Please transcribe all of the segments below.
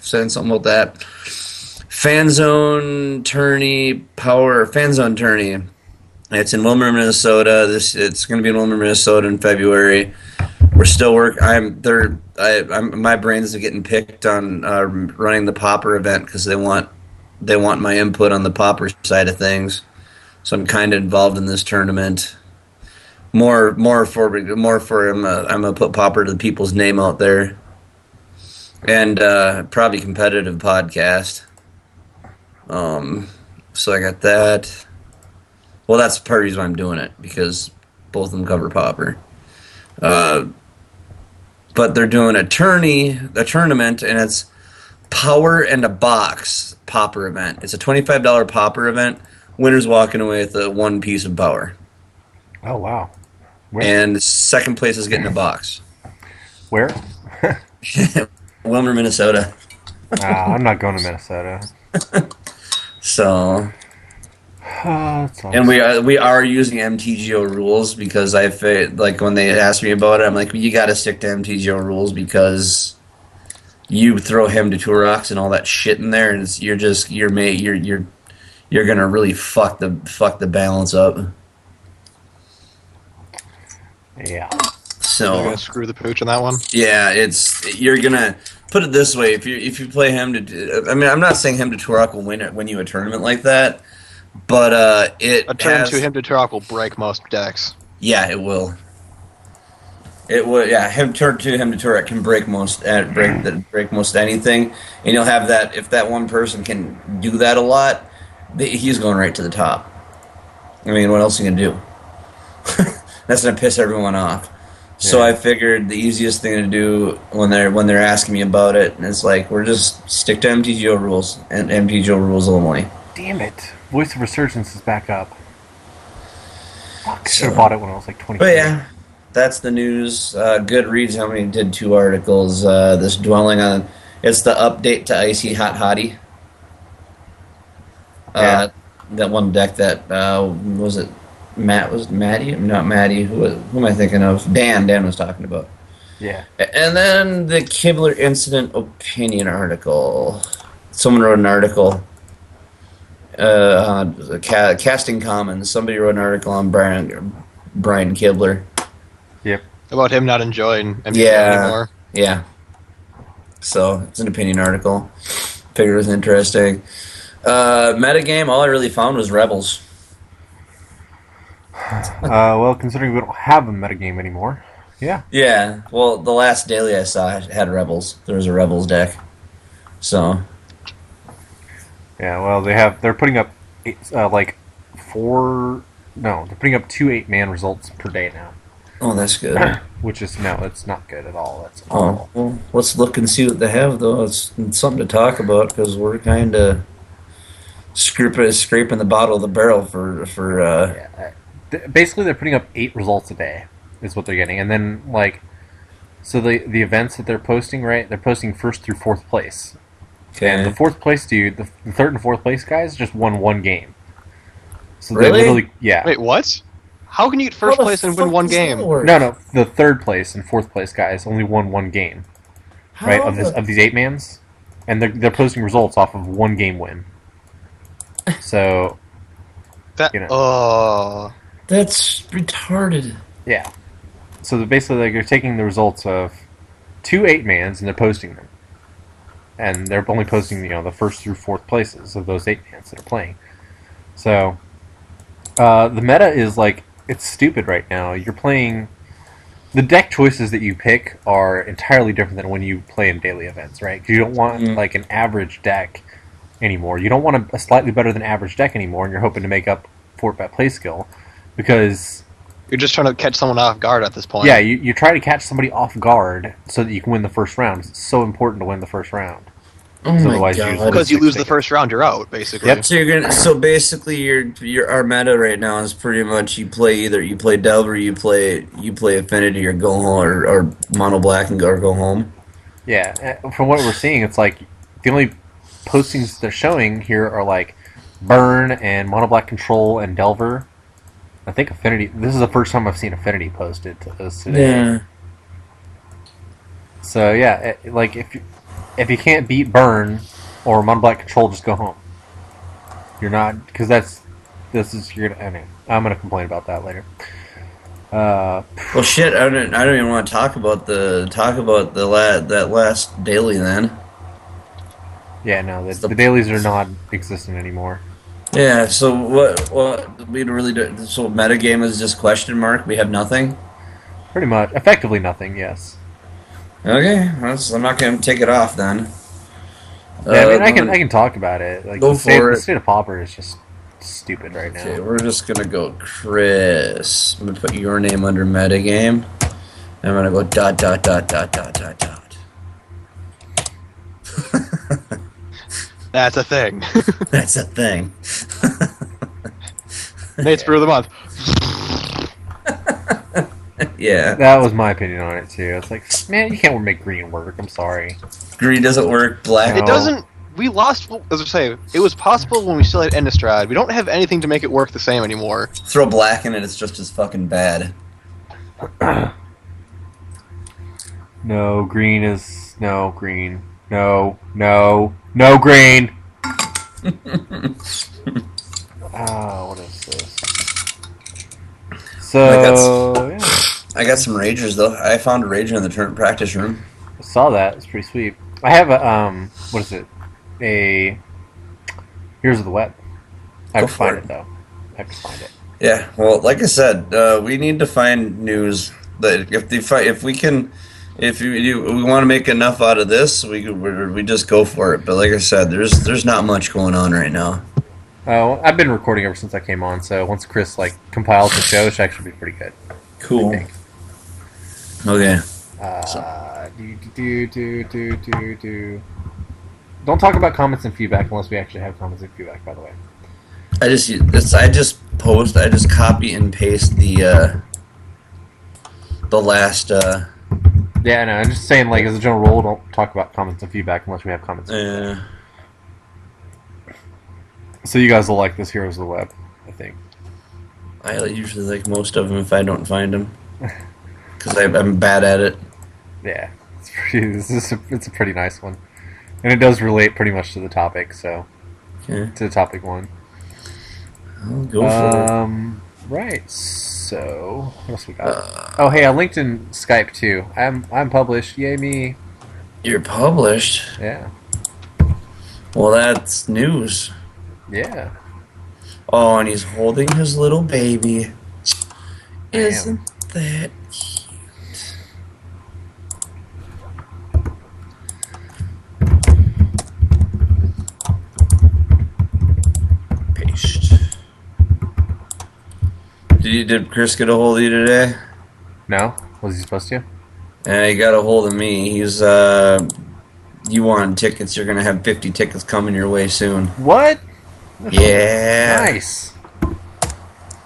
saying something about that. Fan Zone Tourney, Fan Zone Tourney. It's in Wilmer, Minnesota. It's going to be in Wilmer, Minnesota in February. We're still my brains are getting picked on running the Pauper event because they want my input on the Pauper side of things. So I'm kind of involved in this tournament. More for I'm gonna put Pauper to the people's name out there, and probably competitive podcast. So I got that. Well, that's part of the reason why I'm doing it, because both of them cover Pauper. But they're doing a tournament, and it's Power and a Box Pauper event. It's a $25 Pauper event. Winner's walking away with one piece of Power. Oh, wow. Where? And second place is getting a box. Where? Wilmer, Minnesota. I'm not going to Minnesota. So... and we are using MTGO rules, because like when they ask me about it, I'm like, you got to stick to MTGO rules, because you throw him to Turox and all that shit in there, and you're gonna really fuck the balance up. Yeah. So you're gonna screw the pooch on that one. Yeah, you're gonna put it this way: if you play him to, I mean, I'm not saying him to Turok will win you a tournament like that. But a turn to him to Turok will break most decks. Yeah, it will. It would. Yeah, turn to him to Turok can break most anything, and you'll have that. If that one person can do that a lot, he's going right to the top. I mean, what else are you gonna do? That's gonna piss everyone off. So I figured the easiest thing to do when they're asking me about it, and it's like, we're just stick to MTGO rules and MTGO rules only. Damn it. Voice of Resurgence is back up. Fuck, I should have bought it when I was like 20. But yeah, that's the news. Goodreads, how many did 2 articles. This dwelling on... It's the update to Icy Hot Hottie. That one deck that... was it Maddie? Not Maddie. Who am I thinking of? Dan was talking about. Yeah. And then the Kibler Incident opinion article. Someone wrote an article... Casting Commons. Somebody wrote an article on Brian Kibler. Yep. About him not enjoying MTG anymore. Yeah. So it's an opinion article. Figured it was interesting. Metagame, all I really found was Rebels. Well, considering we don't have a metagame anymore. Yeah. Yeah. Well, the last daily I saw had Rebels. There was a Rebels deck. So... Yeah, well, they're putting up they're putting up 2 8-man results per day now. Oh, that's good. Which is, it's not good at all. That's awful. Well, let's look and see what they have, though. It's something to talk about, because we're kind of scraping the bottom of the barrel for basically, they're putting up 8 results a day, is what they're getting. And then, so the events that they're posting, right, they're posting 1st through 4th place. Okay. And the 4th place dude, the 3rd and 4th place guys just won 1 game. So really? They literally, yeah. Wait, what? How can you get 1st place and win 1 game? No, the 3rd place and 4th place guys only won 1 game. Right, of these 8-mans. And they're posting results off of 1 game win. So, that's retarded. Yeah. So basically, they're taking the results of 2 8-mans and they're posting them. And they're only posting, the 1st through 4th places of those 8-mans that are playing. So, the meta is, it's stupid right now. You're playing... The deck choices that you pick are entirely different than when you play in daily events, right? Because you don't want, an average deck anymore. You don't want a slightly better than average deck anymore, and you're hoping to make up for it by play skill. Because... You're just trying to catch someone off guard at this point. Yeah, you try to catch somebody off guard so that you can win the first round. It's so important to win the first round. Oh my God! Because you lose the first round, you're out, basically. Yep. So basically, our meta right now is pretty much you play Delver, you play Affinity, or go home, or Mono Black and go home. Yeah, from what we're seeing, it's the only postings they're showing here are Burn and Mono Black Control and Delver. I think Affinity... This is the first time I've seen Affinity posted to us today. Yeah. So, yeah, if you... if you can't beat Burn or Mono Black Control, just go home. You're not, because you're gonna. Anyway, I'm gonna complain about that later. Well, shit, I don't even want to talk about that last daily then. Yeah, no, the dailies are not existent anymore. Yeah, so what we really do? So metagame is just question mark. We have nothing. Pretty much, effectively nothing. Yes. Okay, I'm not gonna take it off then. Yeah, I mean, I can talk about it. Like Go for it. The state of Pauper is just stupid right now. Okay, we're just gonna go Chris. I'm gonna put your name under metagame. I'm gonna go dot dot dot dot dot dot dot. That's a thing. That's a thing. Nate's Brew of the Month. Yeah. That was my opinion on it too. It's like, man, you can't make green work. I'm sorry. Green doesn't work. Black. It doesn't. We lost. As I say, it was possible when we still had Innistrad. We don't have anything to make it work the same anymore. Throw black in it, it's just as fucking bad. No, green is no green. No green. What is this? So yeah. I got some ragers though. I found a rager in the practice room. I saw that. It's pretty sweet. I have a what is it? A Here's the Web. I have to find it though. I have to find it. Yeah. Well, like I said, we need to find news that if we want to make enough out of this, we just go for it. But like I said, there's not much going on right now. Oh, I've been recording ever since I came on. So once Chris compiles the show, it should actually be pretty good. Cool. Okay. Don't talk about comments and feedback unless we actually have comments and feedback. By the way, I just copy and paste the last. Yeah, no, I'm just saying, as a general rule, don't talk about comments and feedback unless we have comments. And feedback. So you guys will like this Heroes of the Web, I think. I usually like most of them if I don't find them, because I'm bad at it. Yeah, it's a pretty nice one, and it does relate pretty much to the topic. So, to the topic one. I'll go for it. Right. So, what else we got? Oh, hey, I linked in Skype too. I'm published. Yay me! You're published. Yeah. Well, that's news. Yeah. Oh, and he's holding his little baby. Isn't that cute? Paste. Did Chris get a hold of you today? No? Was he supposed to? Yeah, he got a hold of me. He's you want tickets? You're gonna have 50 tickets coming your way soon. What? Yeah. Nice.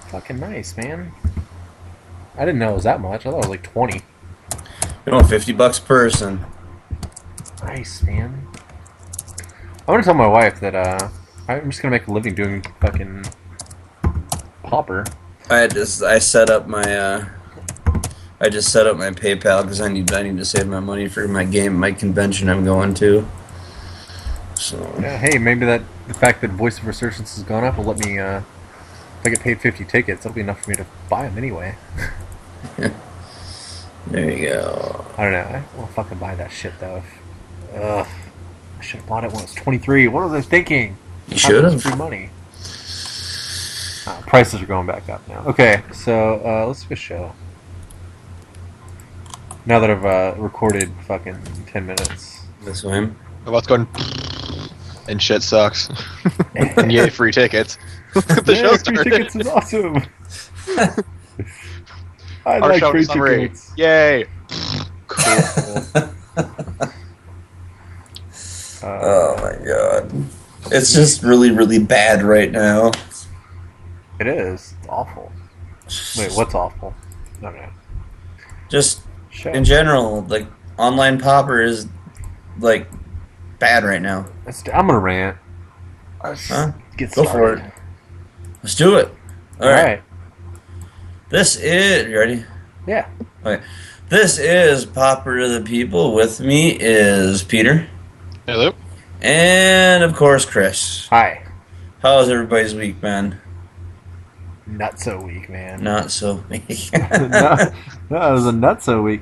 Fucking nice, man. I didn't know it was that much. I thought it was like 20. $50 a person. Nice, man. I want to tell my wife that I'm just gonna make a living doing fucking Pauper. I set up my PayPal because I need to save my money for my convention I'm going to. So yeah, hey, maybe the fact that Voice of Resurgence has gone up will let me if I get paid 50 tickets, that'll be enough for me to buy them anyway. There you go. I don't know. I won't fucking buy that shit though. I should have bought it when it was 23. What was I thinking? You should have. Free money. Prices are going back up now. Okay, so let's do a show. Now that I've recorded fucking 10 minutes. This way. What's going? And shit sucks. And yay, free tickets. The show started. Free tickets is awesome. I Our like show free summary. tickets. Yay. Cool. Oh my god. It's just really, really bad right now. It is. It's awful. Wait, what's awful? I don't know. Just in general, online Pauper is bad right now. I'm gonna rant. Huh? Get Go started. for it. Let's do it. All right. This is... You ready? Yeah. Okay. This is Pauper to the People. With me is Peter. Hello. And of course, Chris. Hi. How's everybody's week, man? Not so weak, man. Not so weak. no, it was a not so week.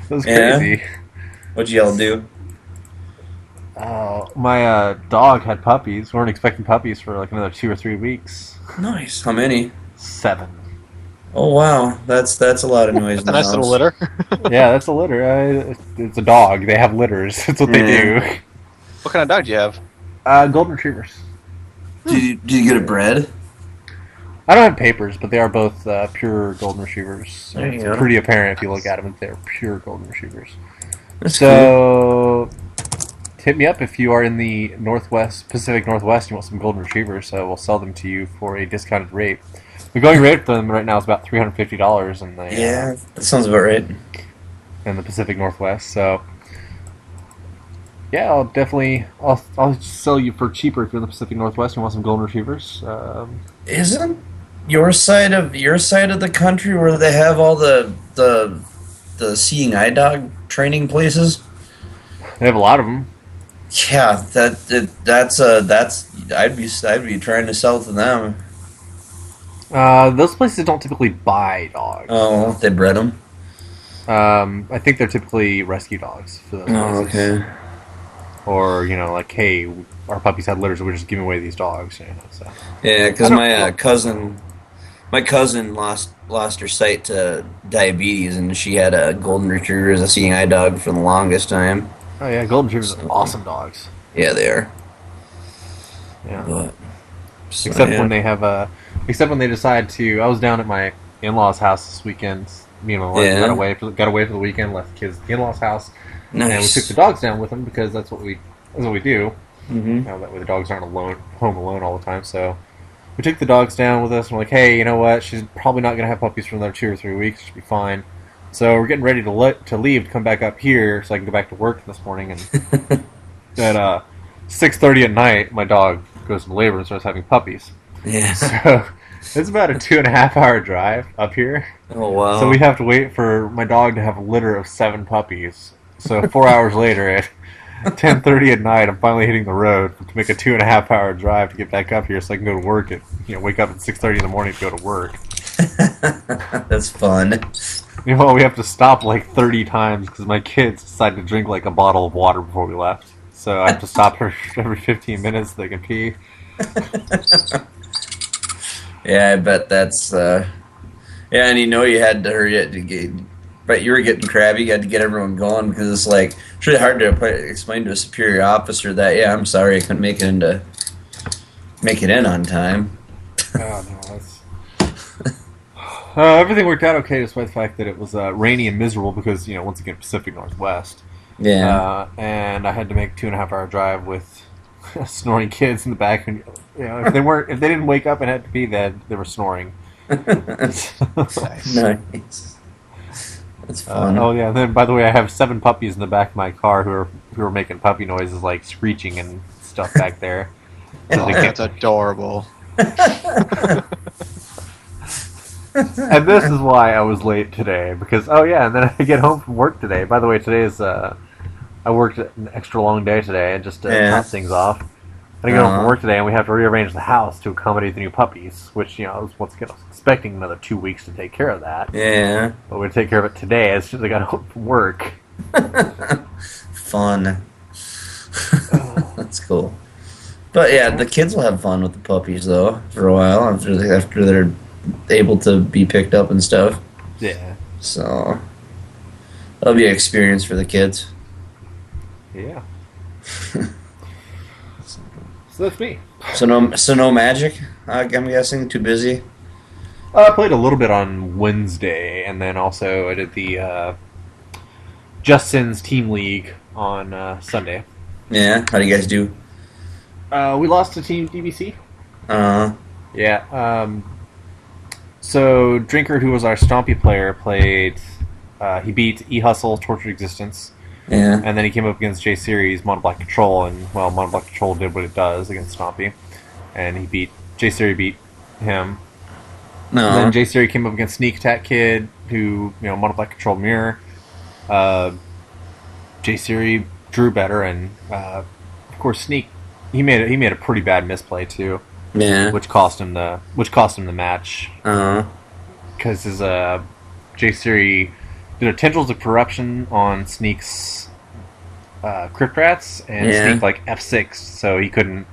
It was Yeah? crazy. What'd y'all do? My dog had puppies. We weren't expecting puppies for like another 2 or 3 weeks. Nice. How many? 7. Oh wow, that's a lot of noise in That's a the nice little house. litter. Yeah, that's a litter. It's a dog. They have litters. That's what they do. What kind of dog do you have? Golden retrievers. Did you get it bred? I don't have papers, but they are both pure golden retrievers. There you It's go. pretty apparent if you look at them. They're pure golden retrievers. That's cool. So, hit me up if you are in the Pacific Northwest, and you want some golden retrievers. So we'll sell them to you for a discounted rate. The going rate for them right now is about $350 in the Yeah, that sounds about right. in the Pacific Northwest. So, yeah, I'll sell you for cheaper if you're in the Pacific Northwest and you want some golden retrievers. Isn't your side of the country where they have all the seeing eye dog training places? They have a lot of them. Yeah, that's I'd be trying to sell to them. Those places don't typically buy dogs. Oh, they bred them. I think they're typically rescue dogs for those places. Oh, okay. Or, like, hey, our puppies had litters, we're just giving away these dogs. So. Yeah, because I my don't- cousin lost her sight to diabetes, and she had a golden retriever as a seeing eye dog for the longest time. Oh, yeah, golden retrievers are awesome dogs. Yeah, they are. Yeah. But, so, Except yeah. when they have except when they decide to. I was down at my in-laws' house this weekend. Me and my wife Yeah. got away for the weekend, left the kids at the in-laws' house, and we Nice. took the dogs down with them because that's what we do. Mm-hmm. That way the dogs aren't home alone all the time. So we took the dogs down with us, and we're like, hey, you know what? She's probably not gonna have puppies for another 2 or 3 weeks. She'll be fine. So we're getting ready to leave to come back up here so I can go back to work this morning. And at 6:30 at night, my dog goes into labor and starts having puppies. Yeah. So it's about a 2.5-hour drive up here. Oh wow. So we have to wait for my dog to have a litter of 7 puppies. So 4 hours later, at 10:30 at night, I'm finally hitting the road to make a 2.5-hour drive to get back up here so I can go to work wake up at 6:30 in the morning to go to work. That's fun. We have to stop like 30 times because my kids decided to drink like a bottle of water before we left. So I have to stop every 15 minutes so they can pee. Yeah, I bet that's. Yeah, and you had to hurry it to get. But you were getting crabby. You had to get everyone going because it's like it's really hard to explain to a superior officer that yeah, I'm sorry I couldn't make it in on time. Oh, no, that's... everything worked out okay despite the fact that it was rainy and miserable because, once again, Pacific Northwest. Yeah. And I had to make a 2.5-hour drive with snoring kids in the back. And, if they didn't wake up and had to pee, they were snoring. Nice. That's fun. Oh yeah. And then, by the way, I have 7 puppies in the back of my car who are making puppy noises like screeching and stuff back there. Oh, that's adorable. And this is why I was late today because and then I get home from work today. By the way, today is I worked an extra long day today and just to top things off. I get home from work today and we have to rearrange the house to accommodate the new puppies, which I was expecting another 2 weeks to take care of that. Yeah. But we're gonna take care of it today as soon as I got home from work. Fun. That's cool. But yeah, the kids will have fun with the puppies though for a while after they're able to be picked up and stuff. Yeah. So that'll be an experience for the kids. Yeah. So that's me. So no magic. I'm guessing too busy. I played a little bit on Wednesday, and then also I did the Justin's Team League on Sunday. Yeah. How do you guys do? We lost to Team DBC. Yeah. So Drinker, who was our Stompy player, played. He beat E Hustle, Tortured Existence, Yeah. and then he came up against J Series Mono Black Control, and Mono Black Control did what it does against Stompy, and he beat J Series beat him. No. And then J Series came up against Sneak Attack Kid, who Mono Black Control mirror. J Series drew better and course, Sneak he made a pretty bad misplay too, Yeah. which cost him the match Uh, because his J Siri did a tendrils of corruption on Sneak's Crypt Rats, and Yeah. Sneak like F6, so he couldn't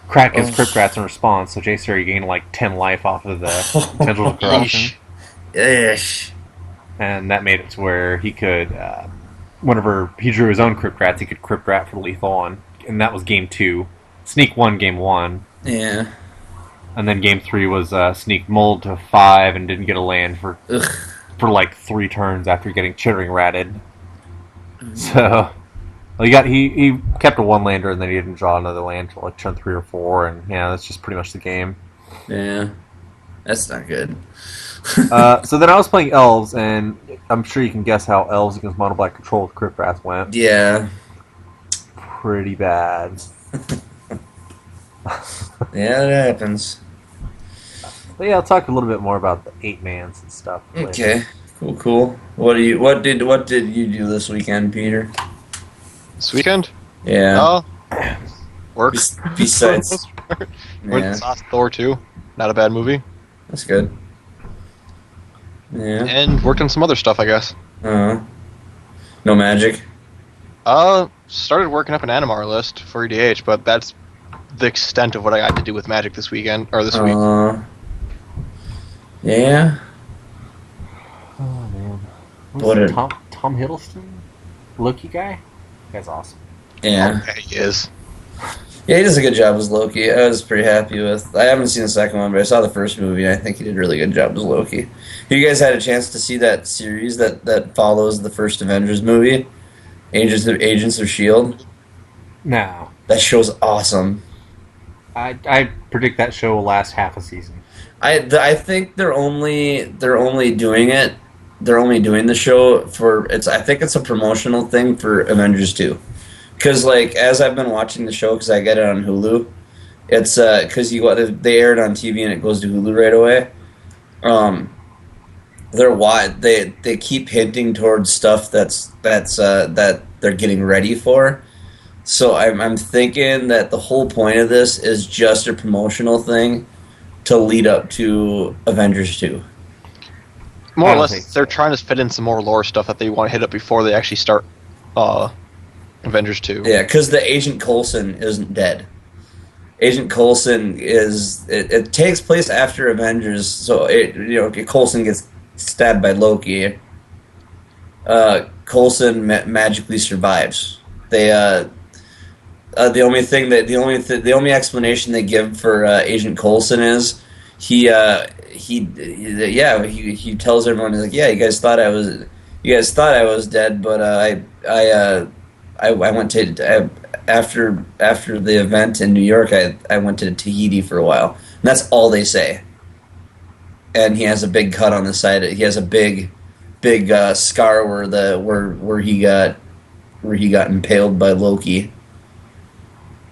crack his Oh. Crypt Rats in response. So J Siri gained like 10 life off of the tendrils of corruption, Ish. and that made it to where he could, whenever he drew his own Crypt Rats, he could Crypt Rat for lethal on, and that was game 2. Sneak won game 1. Yeah. And then game 3 was Sneak mulled to 5 and didn't get a land for Ugh. like 3 turns after getting chittering ratted. So well, he kept a 1-lander and then he didn't draw another land till like turn 3 or 4, and yeah, that's just pretty much the game. Yeah. That's not good. So then I was playing Elves, and I'm sure you can guess how Elves against Mono Black Control with Crypt Rats went. Yeah. Pretty bad. Yeah, that happens. But yeah, I'll talk a little bit more about the 8-mans and stuff later. Okay. Cool. What did you do this weekend, Peter? This weekend? Yeah. Work. Besides, Went yeah, and saw Thor 2. Not a bad movie. that's good. Yeah. And worked on some other stuff, I guess. No magic. Started working up an Animar list for EDH, but that's the extent of what I got to do with Magic this weekend, or this week. Yeah. Oh man, What a- Tom Hiddleston, Loki guy? That guy's awesome. Yeah. Okay, he is. Yeah, he does a good job as Loki. I was pretty happy with. I haven't seen the second one, but I saw the first movie. And I think he did a really good job as Loki. You guys had a chance to see that series that follows the first Avengers movie, Agents of Shield. No, That show's awesome. I predict that show will last half a season. I think they're only doing it. They're only doing the show for it's. I think it's a promotional thing for Avengers 2. Because like as I've been watching the show, because I get it on Hulu, it's because they air it on TV and it goes to Hulu right away. They keep hinting towards stuff that they're getting ready for. So I'm thinking that the whole point of this is just a promotional thing to lead up to Avengers 2. More I or don't less, think so. they're trying to fit in some more lore stuff that they want to hit up before they actually start Avengers 2. Yeah, because the Agent Coulson isn't dead. Agent Coulson it takes place after Avengers, so Coulson gets stabbed by Loki. Coulson magically survives. The only explanation they give for Agent Coulson is he tells everyone, he's like, yeah, you guys thought I was dead, but I went to after the event in New York, I went to Tahiti for a while, and that's all they say. And he has a big cut on the side. He has a big scar where he got impaled by Loki.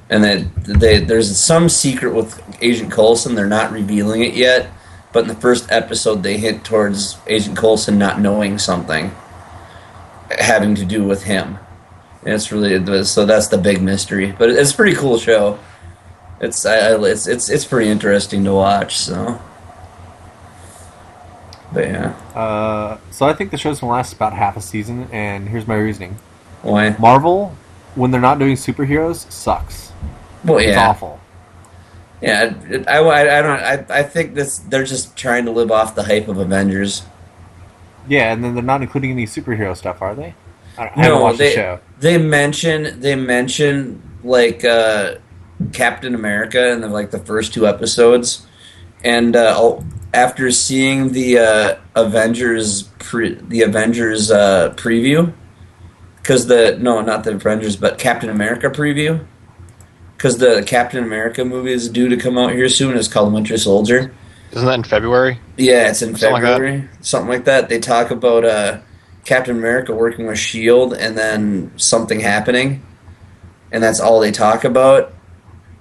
And then there's some secret with Agent Coulson. They're not revealing it yet, but in the first episode, they hint towards Agent Coulson not knowing something having to do with him. And it's really so that's the big mystery. But it's a pretty cool show. It's pretty interesting to watch. So, but yeah, So I think the show's gonna last about half a season, and here's my reasoning: why? Marvel, when they're not doing superheroes, sucks. Well, It's yeah. awful. Yeah, I think they're just trying to live off the hype of Avengers. Yeah, and then they're not including any superhero stuff, are they? I haven't watched the show. They mention like Captain America in the first 2 episodes, and after seeing the Avengers preview, because not the Avengers, but Captain America preview. Because the Captain America movie is due to come out here soon. It's called Winter Soldier. Isn't that in February? Yeah, it's in Something like that. February. Something like that. They talk about Captain America working with S.H.I.E.L.D. and then something happening. And that's all they talk about.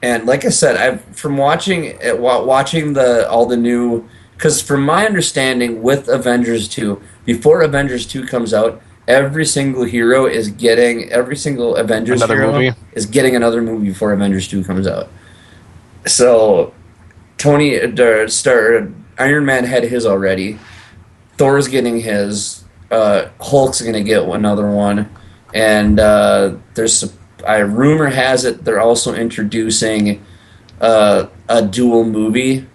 And like I said, from watching all the new... Because from my understanding with Avengers 2, before Avengers 2 comes out, every single hero is getting every single Avengers Another hero movie. is getting another movie before Avengers 2 comes out. So Tony Star Iron Man had his already. Thor's getting his. Hulk's gonna get another one, and there's rumor has it they're also introducing a dual movie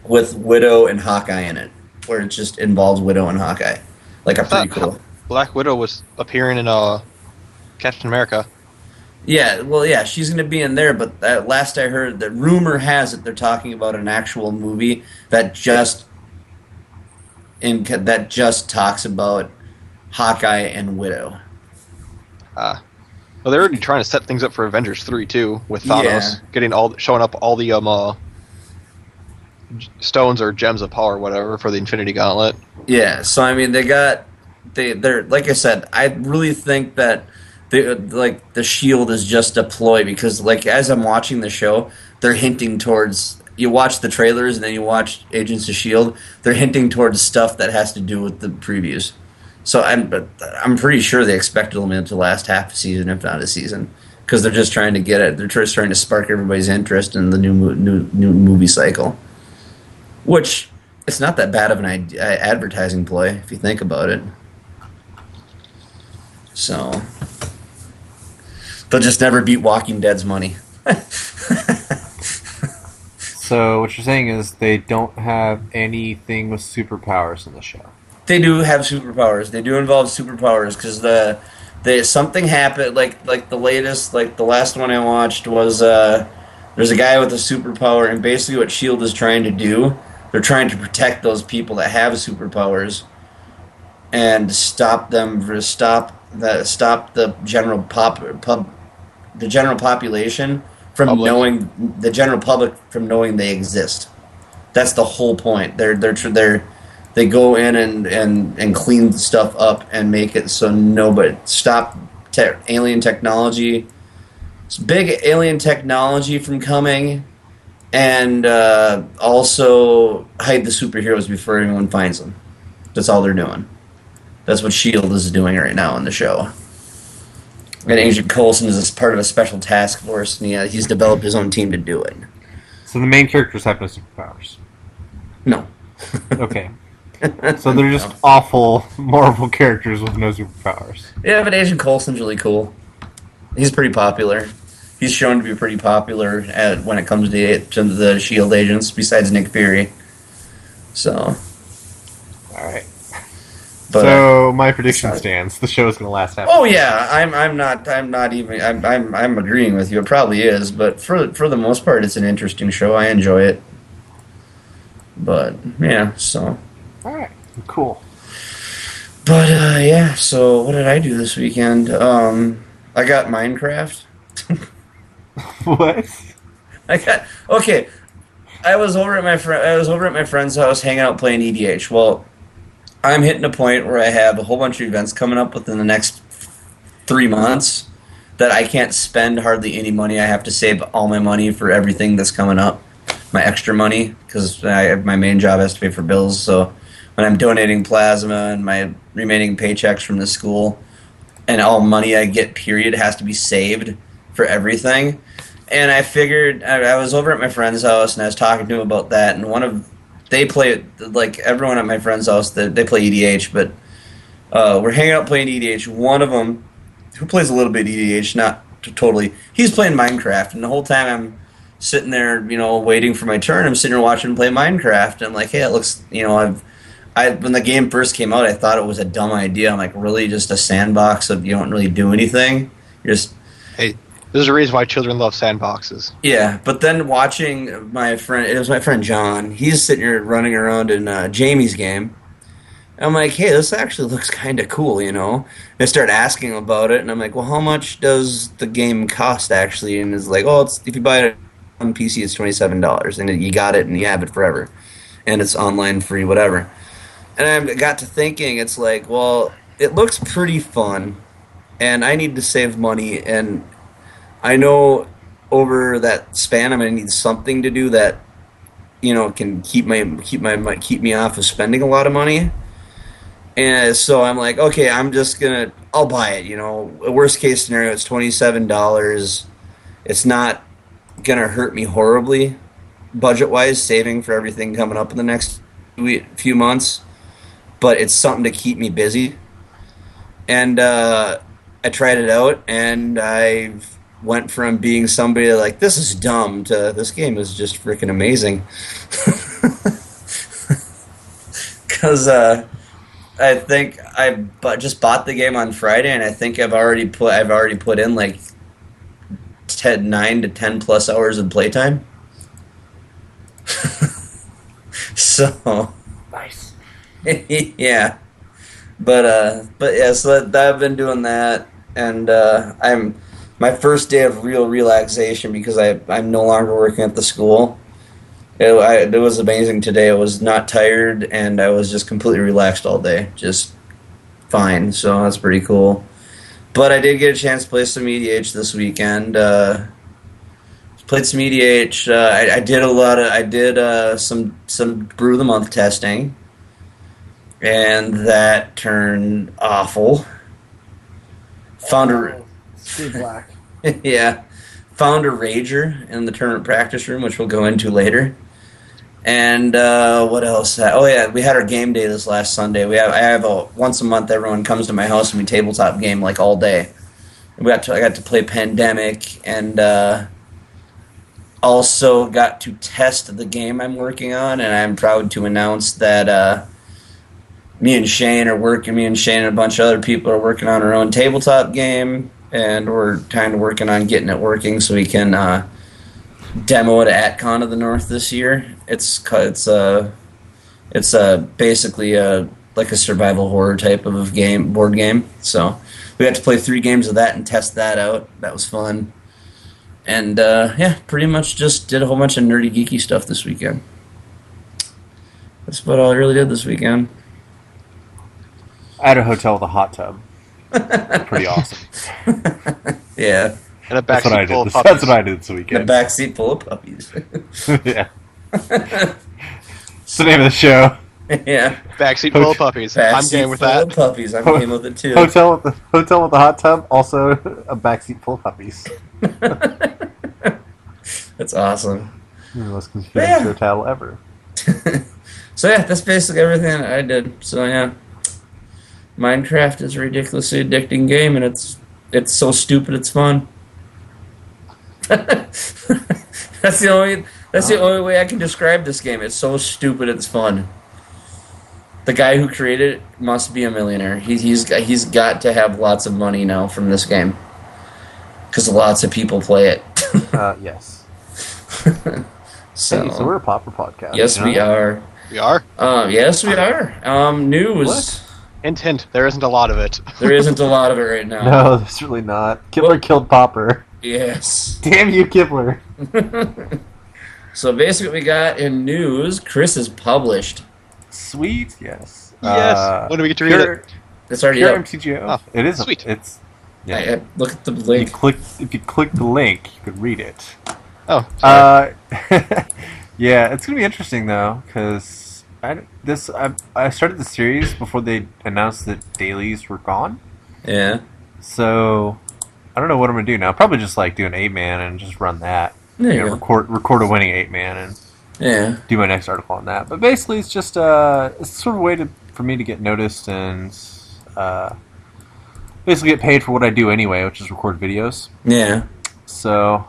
with Widow and Hawkeye in it, where it just involves Widow and Hawkeye, like a I thought prequel. Black Widow was appearing in Captain America. Yeah, well, yeah, she's going to be in there, but last I heard, the rumor has it they're talking about an actual movie that just talks about Hawkeye and Widow. Uh, well, they're already trying to set things up for Avengers 3 too, with Yeah. Thanos showing up all the stones or gems of power, whatever, for the Infinity Gauntlet. Yeah, so I mean, they're like I said, I really think that the Shield is just a ploy because like as I'm watching the show, they're hinting towards you watch the trailers and then you watch Agents of Shield, they're hinting towards stuff that has to do with the previews. So I'm pretty sure they expect them to last half a season, if not a season, because they're just trying to get it. They're just trying to spark everybody's interest in the new movie cycle, which it's not that bad of an advertising ploy if you think about it. So they'll just never beat Walking Dead's money. So what you're saying is they don't have anything with superpowers in the show. They do have superpowers. They do involve superpowers because the something happened like the latest like the last one I watched was there's a guy with a superpower and basically what Shield is trying to do they're trying to protect those people that have superpowers and stop the the general population from Public. knowing the general public from knowing they exist. That's the whole point. They go in and clean stuff up and make it so nobody stop alien technology. It's big alien technology from coming, and also hide the superheroes before anyone finds them. That's all they're doing. That's what Shield is doing right now in the show. And Agent Coulson is part of a special task force, and he's developed his own team to do it. So the main characters have no superpowers. No. Okay. So they're just awful Marvel characters with no superpowers. Yeah, but Agent Coulson's really cool. He's pretty popular. He's shown to be pretty popular when it comes to the Shield agents, besides Nick Fury. So, Alright. but So my prediction stands. The show is going to last half. oh yeah, I'm agreeing with you. It probably is, but for the most part, it's an interesting show. I enjoy it. But yeah, so. Alright. Cool. But yeah, so what did I do this weekend? I got Minecraft. What? Okay. I was over at my friend's house hanging out playing EDH. Well, I'm hitting a point where I have a whole bunch of events coming up within the next 3 months that I can't spend hardly any money. I have to save all my money for everything that's coming up, my extra money, because my main job has to pay for bills. So when I'm donating plasma and my remaining paychecks from the school and all money I get, period, has to be saved for everything. And I figured I was over at my friend's house and I was talking to him about that. And they play like everyone at my friend's house. They play EDH, but we're hanging out playing EDH. One of them, who plays a little bit EDH, not totally, he's playing Minecraft. And the whole time I'm sitting there, waiting for my turn, I'm sitting there watching him play Minecraft. And I'm like, hey, it looks, when the game first came out, I thought it was a dumb idea. I'm like, really, just a sandbox of you don't really do anything. You're just Hey, there's a reason why children love sandboxes. yeah. But then watching it was my friend John. He's sitting here running around in Jamie's game. I'm like, hey, this actually looks kind of cool, I start asking him about it, and I'm like, well, how much does the game cost actually? And it's like, oh, if you buy it on PC, it's $27, and you got it, and you have it forever, and it's online free, whatever. And I got to thinking, it's like, well, it looks pretty fun, and I need to save money, and I know over that span I'm gonna need something to do that can keep me off of spending a lot of money. And so I'm like, okay, I'll buy it. Worst case scenario, it's $27. It's not gonna hurt me horribly, budget wise, saving for everything coming up in the next few months. But it's something to keep me busy. And I tried it out, and I went from being somebody like this is dumb to this game is just freaking amazing. Because I think just bought the game on Friday, and I think I've already put in like 9 to 10 plus hours of playtime. So Nice. yeah, but yeah, so I've been doing that, and I'm my first day of real relaxation because I'm no longer working at the school. It was amazing today. I was not tired, and I was just completely relaxed all day, just fine. So that's pretty cool. But I did get a chance to play some EDH this weekend. Played some EDH. I did some Brew of the Month testing, and that turned awful. Found a Stay black. yeah, found a rager in the tournament practice room, which we'll go into later. And what else? Oh yeah, we had our game day this last Sunday. I have a once a month. Everyone comes to my house and we tabletop game like all day. I got to play Pandemic, and also got to test the game I'm working on. And I'm proud to announce that me and Shane and a bunch of other people are working on our own tabletop game, and we're kind of working on getting it working so we can demo it at Con of the North this year. It's basically like a survival horror type of board game. So we got to play 3 games of that and test that out. That was fun. And yeah, pretty much just did a whole bunch of nerdy geeky stuff this weekend. That's about all I really did this weekend. I had a hotel with a hot tub. Pretty awesome. Yeah, And a That's what I backseat full did. of puppies. That's what I did this the weekend. backseat full of puppies. Yeah. It's the name of the show. Yeah, Backseat full of puppies. I'm backseat game with full that. of puppies. I'm game with it too. Hotel with the hot tub. Also a backseat full of puppies. That's awesome. The most confusing Yeah. show title ever. So yeah, that's basically everything I did. So yeah, Minecraft is a ridiculously addicting game, and it's so stupid it's fun. That's the only way I can describe this game. It's so stupid it's fun. The guy who created it must be a millionaire. He's got to have lots of money now from this game because lots of people play it. Yes. So, Hey, so we're a Pauper podcast. yes, you we know? are. We are. Yes, we are. News. What? Hint, hint. There isn't a lot of it. There isn't a lot of it right now. No, there's really not. Kibler killed Pauper. Yes. Damn you, Kibler. So basically, what we got in news, Chris is published. Sweet. Yes. Yes. When do we get to read it? It's already Pure up. MTGO. Oh, it is. sweet. It's. Yeah. Yeah. Look at the If link. you click the link, you could read it. Oh, sorry. Yeah, it's gonna be interesting though, because I started the series before they announced that dailies were gone. Yeah. So I don't know what I'm gonna do now. Probably just like do an 8-man and just run that. There you You know, go. record a winning 8-man and Yeah. do my next article on that. But basically, it's just it's sort of a way for me to get noticed and basically get paid for what I do anyway, which is record videos. Yeah. So,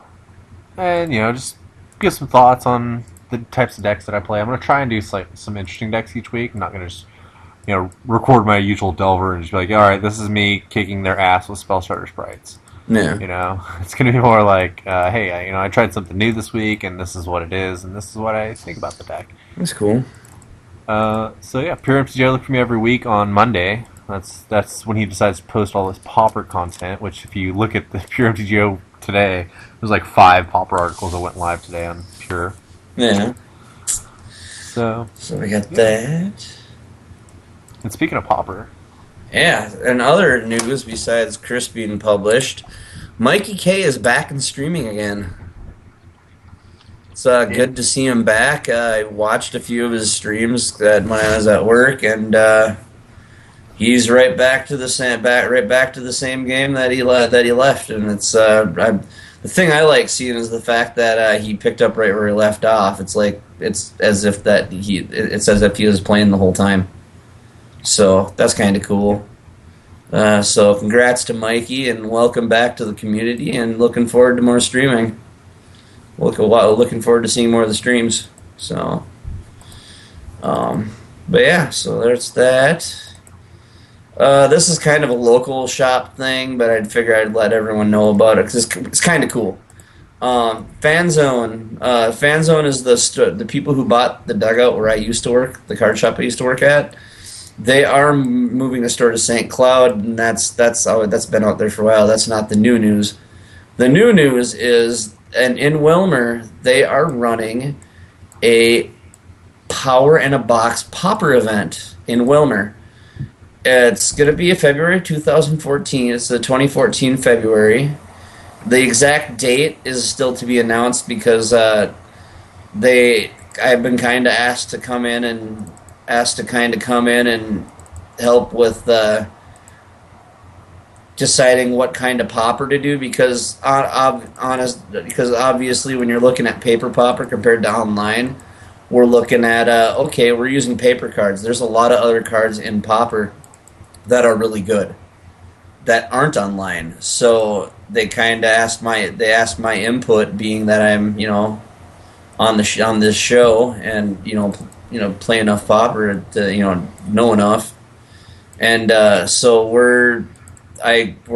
and just give some thoughts on the types of decks that I play. I'm gonna try and do like some interesting decks each week. I'm not gonna just record my usual Delver and just be like, all right, this is me kicking their ass with spell starter sprites. Yeah. It's gonna be more like, hey, I tried something new this week, and this is what it is, and this is what I think about the deck. That's cool. So yeah, Pure MTGO look for me every week on Monday. That's when he decides to post all this Pauper content. Which, if you look at the Pure MTGO today, there's like 5 Pauper articles that went live today on Pure. Yeah. So, So we got that. and speaking of Pauper, Yeah. And other news besides Chris being published, Mikey K is back and streaming again. It's good to see him back. I watched a few of his streams when I was at work, and he's right back to the same game that he left, and the thing I like seeing is the fact that he picked up right where he left off. It's as if he was playing the whole time. So that's kind of cool. So congrats to Mikey, and welcome back to the community, and looking forward to more streaming. Looking forward to seeing more of the streams. So, but yeah, so there's that. This is kind of a local shop thing, but I'd figure I'd let everyone know about it because it's kind of cool. Fanzone is the people who bought the dugout where I used to work, the card shop I used to work at. They are moving the store to St. Cloud, and that's been out there for a while. That's not the new news. The new news is, and in Wilmer, they are running a Power in a Box Pauper event in Wilmer. It's going to be February 2014. It's the 2014 February. The exact date is still to be announced because I've been kind of asked to come in and help with deciding what kind of popper to do because because obviously when you're looking at paper popper compared to online, we're looking at okay, we're using paper cards. There's a lot of other cards in popper that are really good that aren't online. So they kind of asked my input, being that I'm on this show and play enough popper to know enough, and so we're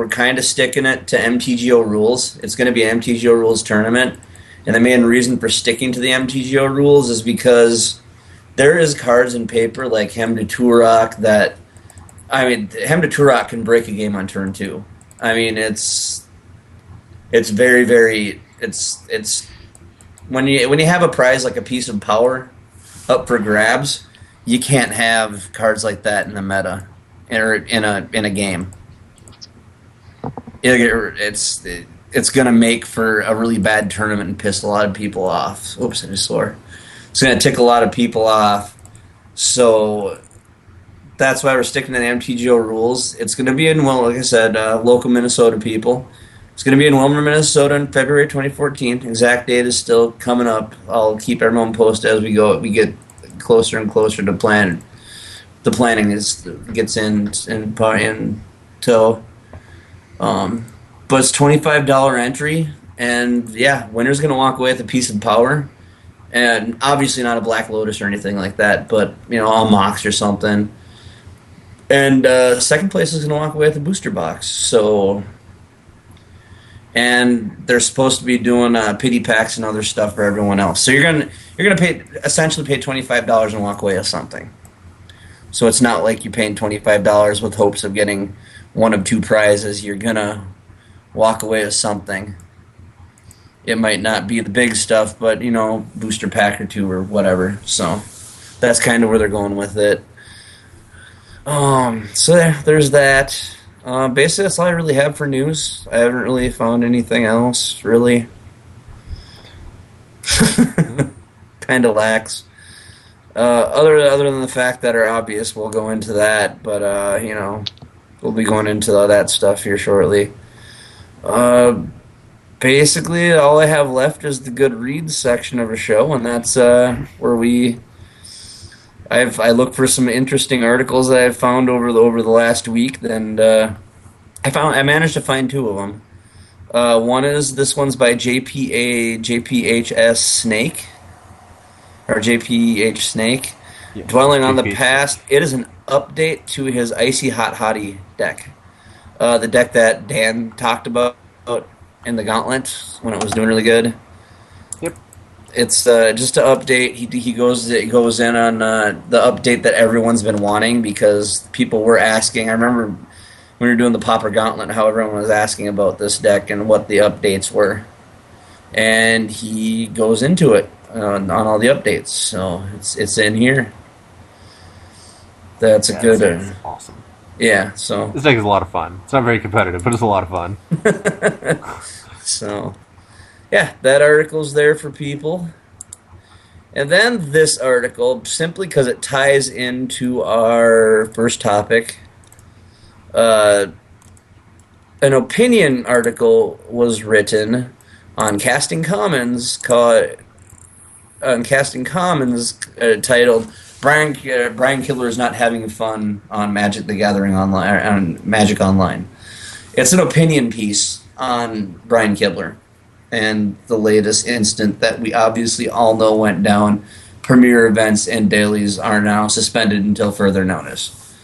kind of sticking it to MTGO rules. It's going to be an MTGO rules tournament, and the main reason for sticking to the MTGO rules is because there is cards in paper like Hem to Turok that, Hem to Turok can break a game on turn 2. I mean, it's very, very, it's when you have a prize like a piece of power up for grabs, you can't have cards like that in the meta or in a game. It's gonna make for a really bad tournament and piss a lot of people off. Oops, I just swore. It's gonna tick a lot of people off. So that's why we're sticking to the MTGO rules. It's going to be in, well, like I said, local Minnesota people. It's going to be in Wilmer, Minnesota in February 2014. Exact date is still coming up. I'll keep everyone posted as we go. We get closer and closer to plan. The planning gets in tow. But it's $25 entry, and yeah, winner's going to walk away with a piece of power. And obviously not a Black Lotus or anything like that, but a Mox or something. And second place is going to walk away with a booster box. So, and they're supposed to be doing pity packs and other stuff for everyone else. So you're gonna essentially pay $25 and walk away with something. So it's not like you're paying $25 with hopes of getting one of two prizes. You're gonna walk away with something. It might not be the big stuff, but booster pack or two or whatever. So that's kind of where they're going with it. So there's that. Basically, that's all I really have for news. I haven't really found anything else, really. Kind of lacks. Other than the fact that are obvious, we'll go into that. But, we'll be going into all that stuff here shortly. Basically, all I have left is the good reads section of a show, and that's where I look for some interesting articles that I've found over the last week, and I managed to find two of them. This one's by JPHS Snake, or JPH Snake, Yes, dwelling on the JPH. past. It is an update to his Icy Hot Hottie deck, the deck that Dan talked about in the Gauntlet when it was doing really good. Yep. It's just to update. He goes in on the update that everyone's been wanting because people were asking. I remember when we were doing the Pauper Gauntlet how everyone was asking about this deck and what the updates were, and he goes into it on all the updates. So it's in here. That's a good. That's awesome. Yeah. So This deck is a lot of fun. It's not very competitive, but it's a lot of fun. so. Yeah, that article's there for people. And then this article, simply because it ties into our first topic, Uh, an opinion article was written on Casting Commons titled Brian Killer is not having fun on Magic the Gathering online on Magic Online. It's an opinion piece on Brian Kibler and the latest incident that we obviously all know went down. Premier events and dailies are now suspended until further notice.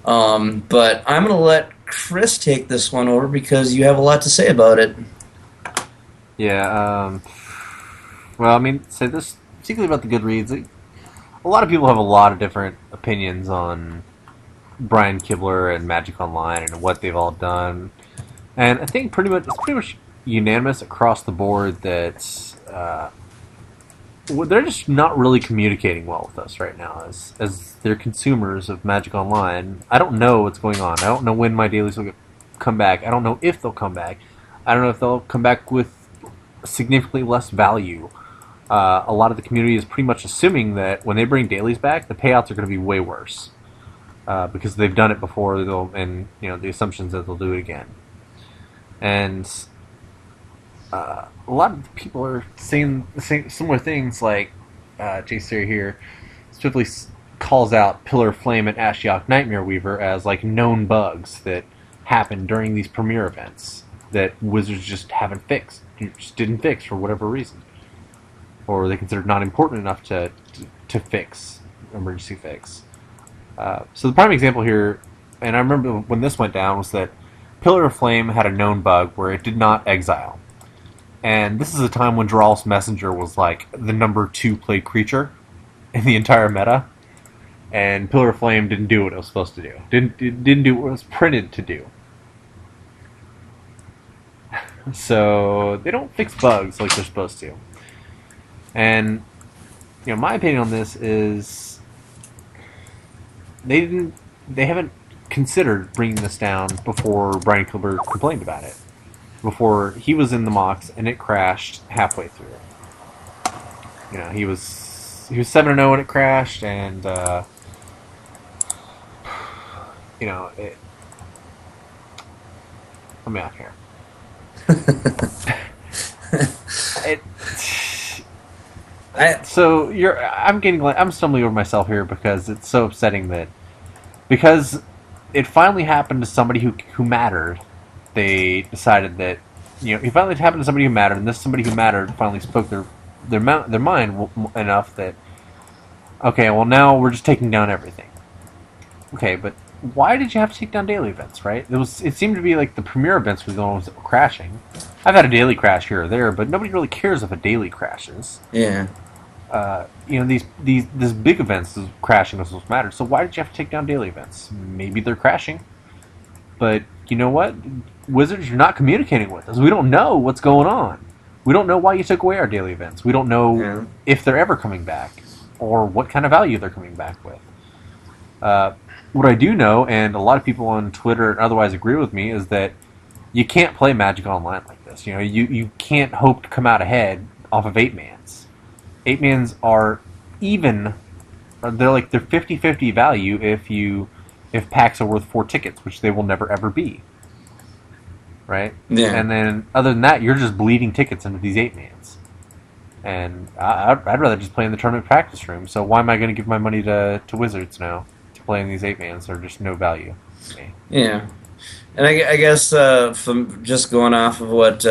But I'm going to let Chris take this one over because you have a lot to say about it. Yeah. Well, I mean, say this particularly about the Goodreads. Like, a lot of people have a lot of different opinions on Brian Kibler and Magic Online and what they've all done, and I think it's pretty much unanimous across the board that they're just not really communicating well with us right now as they're consumers of Magic Online. I don't know what's going on. I don't know when my dailies will come back. I don't know if they'll come back. I don't know if they'll come back with significantly less value. A lot of the community is pretty much assuming that when they bring dailies back, the payouts are going to be way worse because they've done it before. And the assumptions that they'll do it again. And a lot of people are saying similar things, like Jay Siri here specifically calls out Pillar of Flame and Ashiok Nightmare Weaver as like known bugs that happen during these premiere events that Wizards just didn't fix for whatever reason, or they considered not important enough to fix, emergency fix. So the prime example here, and I remember when this went down, was that Pillar of Flame had a known bug where it did not exile. And this is a time when Dral's Messenger was like the number 2 played creature in the entire meta. And Pillar of Flame didn't do what it was supposed to do. Didn't do what it was printed to do. So they don't fix bugs like they're supposed to. And my opinion on this is they haven't considered bringing this down before Brian Kilber complained about it. Before he was in the mocks and it crashed halfway through. He was 7-0 when it crashed, and it. Let me out here. I'm stumbling over myself here because it's so upsetting that because it finally happened to somebody who mattered. They decided that it finally happened to somebody who mattered, and this somebody who mattered finally spoke their mind enough that okay, well now we're just taking down everything. Okay, but why did you have to take down daily events, right? It seemed to be like the premier events were the ones that were crashing. I've had a daily crash here or there, but nobody really cares if a daily crashes. Yeah. This big events is crashing is what matters. So why did you have to take down daily events? Maybe they're crashing, but you know what? Wizards, you're not communicating with us. We don't know what's going on. We don't know why you took away our daily events. We don't know if they're ever coming back or what kind of value they're coming back with. What I do know, and a lot of people on Twitter and otherwise agree with me, is that you can't play Magic Online like this. You can't hope to come out ahead off of 8-mans. 8-mans are even. They're 50-50 value if packs are worth 4 tickets, which they will never ever be. Right? Yeah. And then, other than that, you're just bleeding tickets into these 8-mans. And I'd rather just play in the tournament practice room. So why am I going to give my money to Wizards now to play in these 8-mans? They're just no value to me. Yeah. And I guess from just going off of what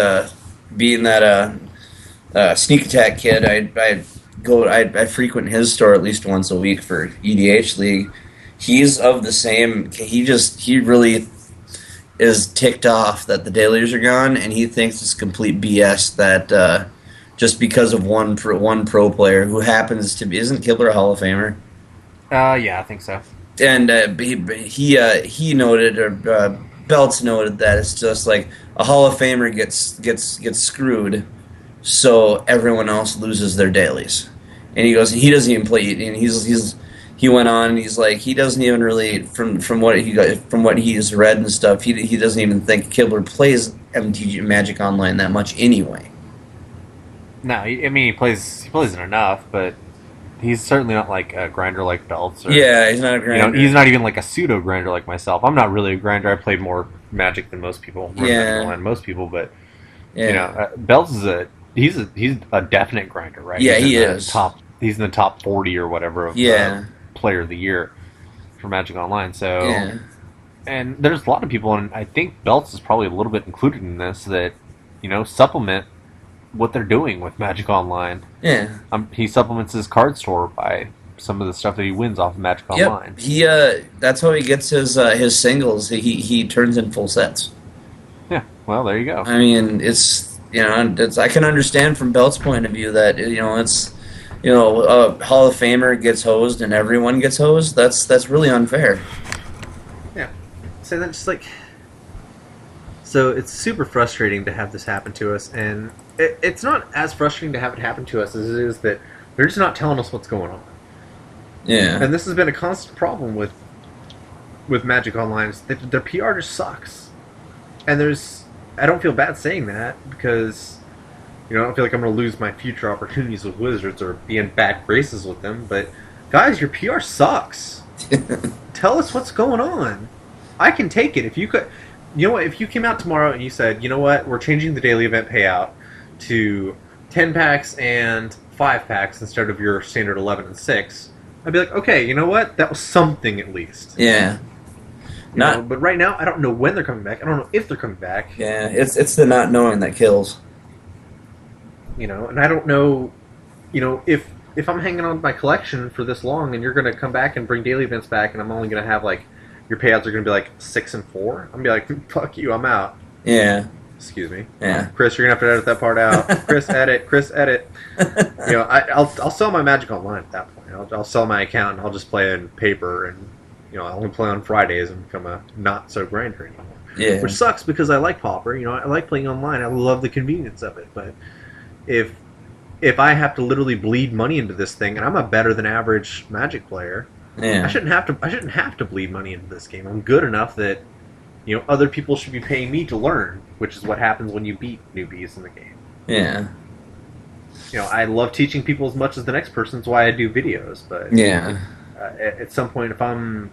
being that sneak attack kid, I frequent his store at least once a week for EDH League. He's of the same. He really is ticked off that the dailies are gone, and he thinks it's complete BS that just because of one pro player who happens to be, isn't Kibler a Hall of Famer? Yeah, I think so. And he noted, or Belts noted, that it's just like a Hall of Famer gets screwed, so everyone else loses their dailies. And he goes, he doesn't even play, and he went on and he's like, he doesn't even really, from what he's read and stuff, he doesn't even think Kibler plays MTG Magic Online that much anyway. No, I mean he plays it enough, but he's certainly not like a grinder like Belts. Or, Yeah, he's not a grinder. he's not even like a pseudo grinder like myself. I'm not really a grinder. I played more Magic than most people, more Magic Online than most people. But Belts is he's a definite grinder, right? Yeah, he is. He's in the top 40 or whatever of Player of the Year for Magic Online. So, and there's a lot of people, and I think Belts is probably a little bit included in this that supplement what they're doing with Magic Online. Yeah. He supplements his card store by some of the stuff that he wins off of Magic Online. He that's how he gets his singles. He turns in full sets. Yeah. Well, there you go. I mean, it's I can understand from Belt's point of view that it's a Hall of Famer gets hosed and everyone gets hosed. That's really unfair. Yeah. So that's like. So it's super frustrating to have this happen to us, and it's not as frustrating to have it happen to us as it is that they're just not telling us what's going on. Yeah. And this has been a constant problem with Magic Online. Is that their PR just sucks. And I don't feel bad saying that because I don't feel like I'm going to lose my future opportunities with Wizards or be in bad graces with them. But guys, your PR sucks. Tell us what's going on. I can take it. If you could. You know what? If you came out tomorrow and you said, you know what, we're changing the daily event payout to 10 packs and 5 packs instead of your standard 11 and 6, I'd be like, okay, you know what? That was something at least. Yeah. But right now, I don't know when they're coming back. I don't know if they're coming back. Yeah, it's the not knowing that kills. And I don't know, if I'm hanging on to my collection for this long and you're going to come back and bring daily events back and I'm only going to have your payouts are going to be like 6 and 4. I'm going to be like, fuck you, I'm out. Yeah. Excuse me. Yeah. Chris, you're going to have to edit that part out. Chris, edit. I'll sell my Magic Online at that point. I'll sell my account and I'll just play in paper and, I only play on Fridays and become a not-so-grinder anymore. Yeah. Which sucks because I like Pauper. I like playing online. I love the convenience of it. But if I have to literally bleed money into this thing, and I'm a better than average Magic player, I shouldn't have to bleed money into this game. I'm good enough that other people should be paying me to learn, which is what happens when you beat newbies in the game. Yeah. I love teaching people as much as the next person. That's why I do videos. But at some point, if I'm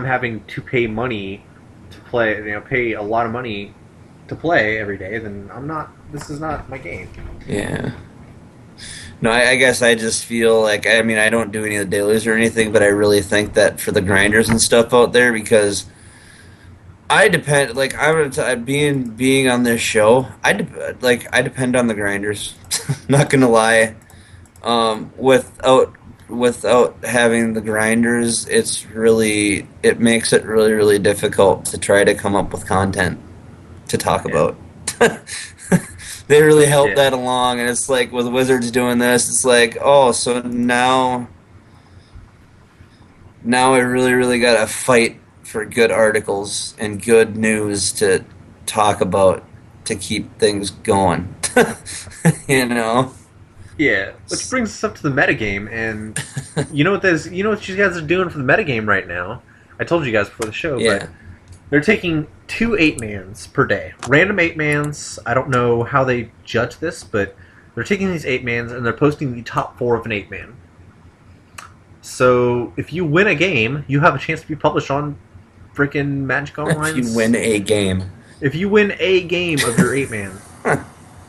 having to pay money to play, pay a lot of money to play every day, then I'm not. This is not my game. Yeah. No, I guess I just feel like, I don't do any of the dailies or anything, but I really think that for the grinders and stuff out there, because I depend, being on this show, I depend on the grinders. Not gonna lie. Without having the grinders, it makes it really, really difficult to try to come up with content to talk about. They really help that along, and it's like with Wizards doing this, it's like, oh, so now I really, really got to fight for good articles and good news to talk about to keep things going. Yeah, which brings us up to the metagame, and you know what you guys are doing for the metagame right now? I told you guys before the show, but they're taking 2 8-mans per day. Random 8-mans. I don't know how they judge this, but they're taking these 8-mans and they're posting the top 4 of an 8-man. So if you win a game, you have a chance to be published on freaking Magic Online. If you win a game. If you win a game of your 8-man.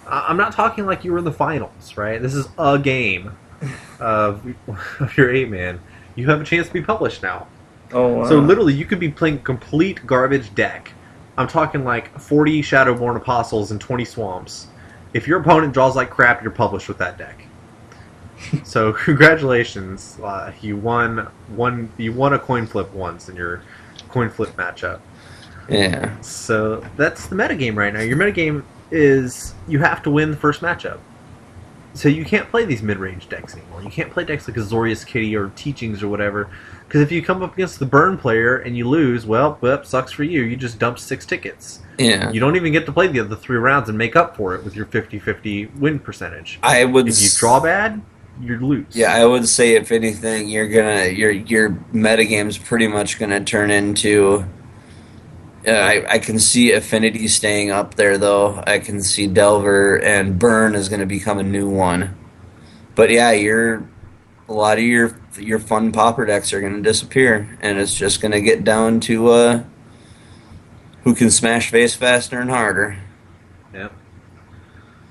I'm not talking like you were in the finals, right? This is a game of your 8-man. You have a chance to be published now. Oh, wow. So literally, you could be playing complete garbage deck. I'm talking like 40 Shadowborn Apostles and 20 Swamps. If your opponent draws like crap, you're published with that deck. So congratulations, you won a coin flip once in your coin flip matchup. Yeah. So that's the metagame right now. Your metagame is you have to win the first matchup. So you can't play these mid-range decks anymore. You can't play decks like Azorius Kitty or Teachings or whatever. Because if you come up against the burn player and you lose, well, sucks for you. You just dumped 6 tickets. Yeah. You don't even get to play the other 3 rounds and make up for it with your 50-50 win percentage. If you draw bad, you lose. Yeah, I would say if anything, your metagame's pretty much gonna turn into. I can see Affinity staying up there though. I can see Delver and Burn is gonna become a new one. But yeah, you're a lot of your fun Pauper decks are going to disappear, and it's just going to get down to who can smash face faster and harder. Yeah.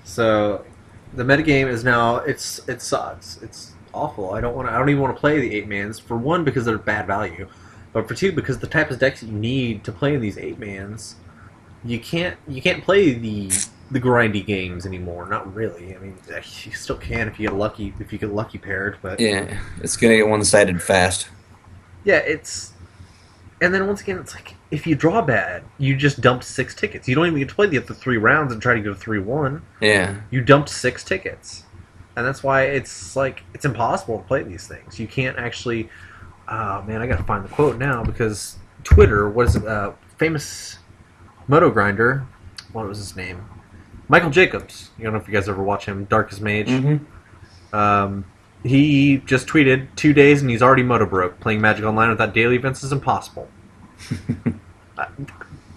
So the metagame is now it sucks. It's awful. I don't even want to play the 8-mans, for one because they're bad value, but for two because the type of decks that you need to play in these 8-mans, you can't play the grindy games anymore. Not really. I mean, you still can if you get lucky paired, but Yeah, it's going to get one-sided fast. yeah, it's. And then once again, it's like, if you draw bad, you just dumped 6 tickets. You don't even get to play the other 3 rounds and try to go 3-1. Yeah. You dumped 6 tickets. And that's why it's like, it's impossible to play these things. You can't actually... Oh, man, I gotta find the quote now, because Twitter, what is it, famous Moto Grinder, what was his name? Michael Jacobs. You don't know if you guys ever watch him, Darkest Mage. Mm-hmm. He just tweeted 2 days and he's already moto broke. Playing Magic Online without daily events is impossible.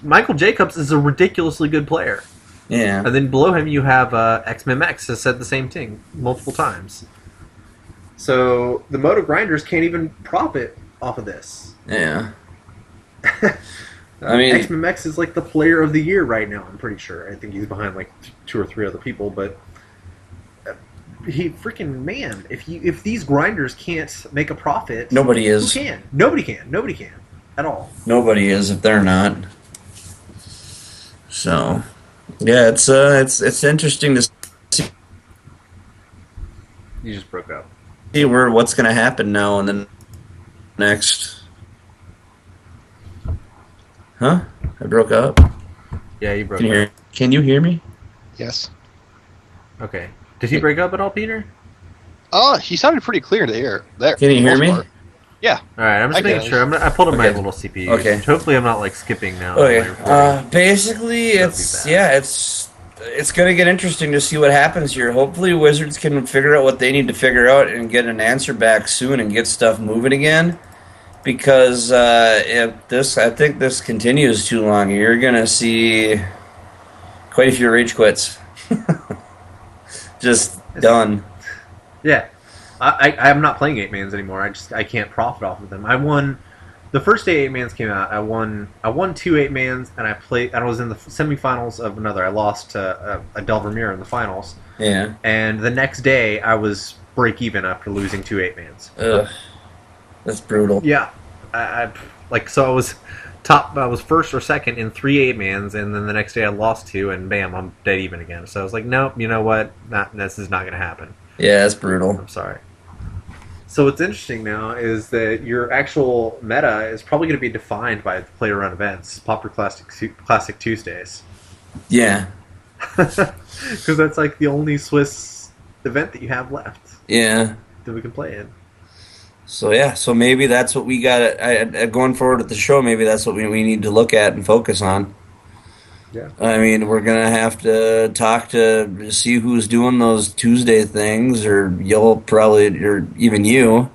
Michael Jacobs is a ridiculously good player. Yeah. And then below him you have XMMX has said the same thing multiple times. So the moto grinders can't even profit off of this. Yeah. I mean, XMMX is like the player of the year right now, I'm pretty sure. I think he's behind like 2 or 3 other people, but he freaking man, if these grinders can't make a profit, nobody is. Who can? Nobody can at all. Nobody is if they're not. So, yeah, it's interesting to You just broke up. see what's going to happen now in the next. Huh? I broke up. Yeah, you broke Can you up. Can you hear me? Yes. Okay. Did he break up at all, Peter? He sounded pretty clear to hear. There. Can you for the hear most me? part. Yeah. All right, I'm just I making guess. sure. I pulled up my Okay. little CPU. Okay. Hopefully, I'm not like skipping now. Okay. Basically, That'd be it's bad. it's going to get interesting to see what happens here. Hopefully, Wizards can figure out what they need to figure out and get an answer back soon and get stuff moving again. Because I think this continues too long, you're going to see quite a few rage quits. Just done. Yeah, I'm not playing 8-mans anymore. I can't profit off of them. I won the first day 8-mans came out. I won 2 8-mans, and I was in the semifinals of another. I lost to a Delver Mirror in the finals. Yeah. And the next day I was break even after losing 2 8-mans. Ugh. That's brutal. Yeah, I was top. I was first or second in 3 8-mans, and then the next day I lost 2, and bam, I'm dead even again. So I was like, nope, you know what? This is not going to happen. Yeah, that's brutal. I'm sorry. So what's interesting now is that your actual meta is probably going to be defined by the player-run events, Pauper Classic Tuesdays, Yeah. because that's like the only Swiss event that you have left Yeah. that we can play in. So maybe that's what we got going forward with the show. Maybe that's what we need to look at and focus on. Yeah. I mean, we're gonna have to talk to see who's doing those Tuesday things, or you'll probably, or even you,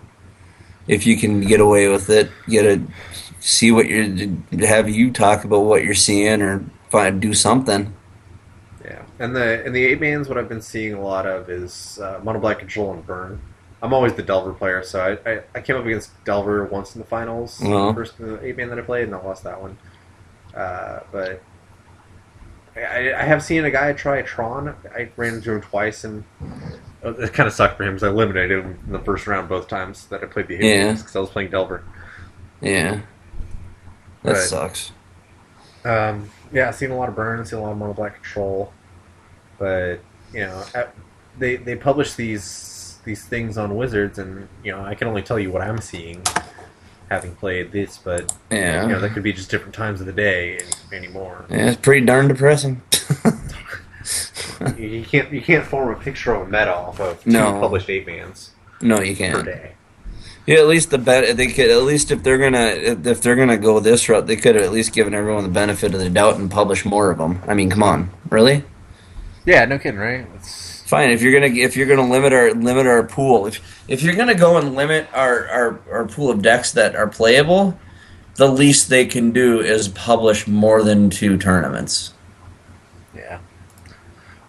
if you can get away with it, see what have you talk about what you're seeing, or do something. Yeah, and the 8-mans, what I've been seeing a lot of is Mono Black Control and Burn. I'm always the Delver player, so I came up against Delver once in the finals, Well. the first 8-man that I played, and I lost that one. But I have seen a guy try a Tron. I ran into him twice, and it kind of sucked for him because I eliminated him in the first round both times that I played the 8-mans because I was playing Delver. Yeah, that Right. sucks. Yeah, I've seen a lot of Burn, I've seen a lot of Mono Black Control, but they publish these things on Wizards, and I can only tell you what I'm seeing, having played this, but Yeah, that could be just different times of the day anymore. yeah, it's pretty darn depressing. You can't form a picture of a meta off of 2 No. published 8-mans No, you per can't. day. Yeah, at least they could, at least if they're gonna go this route, they could have at least given everyone the benefit of the doubt and publish more of them. I mean, come on, really? Yeah, no kidding, right? It's Fine, if you're gonna limit our pool, if you're gonna go and limit our pool of decks that are playable, the least they can do is publish more than 2 tournaments. yeah.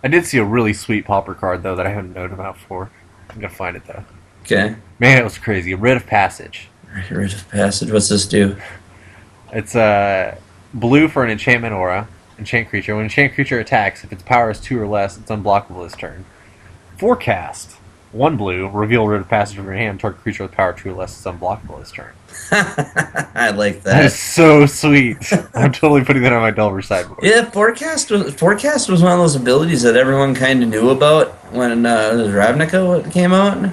I did see a really sweet Pauper card though that I hadn't known about before. I'm gonna find it though. Okay. Man, it was crazy. Writ of Passage. Rite of Passage. What's this do? It's blue for an enchantment aura. Enchant creature. When an enchant creature attacks, if its power is 2 or less, it's unblockable this turn. Forecast. 1 blue. Reveal Writ of Passage from your hand. Target creature with power 2 or less is unblockable this turn. I like That that. is so sweet. I'm totally putting that on my Delver sideboard. Yeah, Forecast was one of those abilities that everyone kind of knew about when it was Ravnica came out.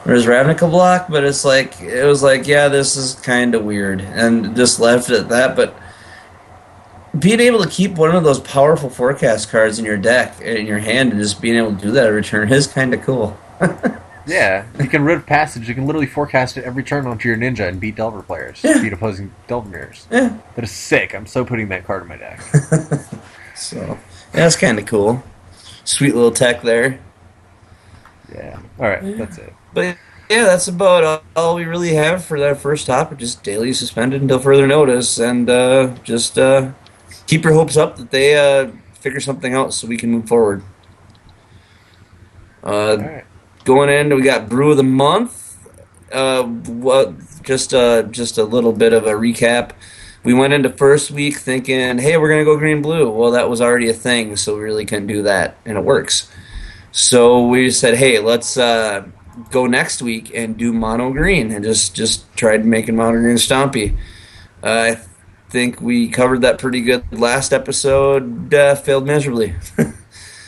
Or it was Ravnica block, but it was like, yeah, this is kind of weird, and just left it at that. But being able to keep one of those powerful Forecast cards in your deck, in your hand, and just being able to do that every turn is kind of cool. Yeah, you can Writ of Passage. You can literally forecast it every turn onto your ninja and beat Delver players. Yeah. Beat opposing Delver mirrors. Yeah. That is sick. I'm so putting that card in my deck. So, yeah, that's kind of cool. Sweet little tech there. Yeah. Alright, that's it. But yeah, that's about all we really have for that first topic. Just daily suspended until further notice, and just keep your hopes up that they figure something out so we can move forward. Alright. Going in, we got Brew of the Month. Just a little bit of a recap. We went into first week thinking, hey, we're gonna go green blue. Well, that was already a thing, so we really couldn't do that, and it works. So we said, hey, let's go next week and do mono green, and just tried making mono green stompy. I think we covered that pretty good last episode. Failed miserably.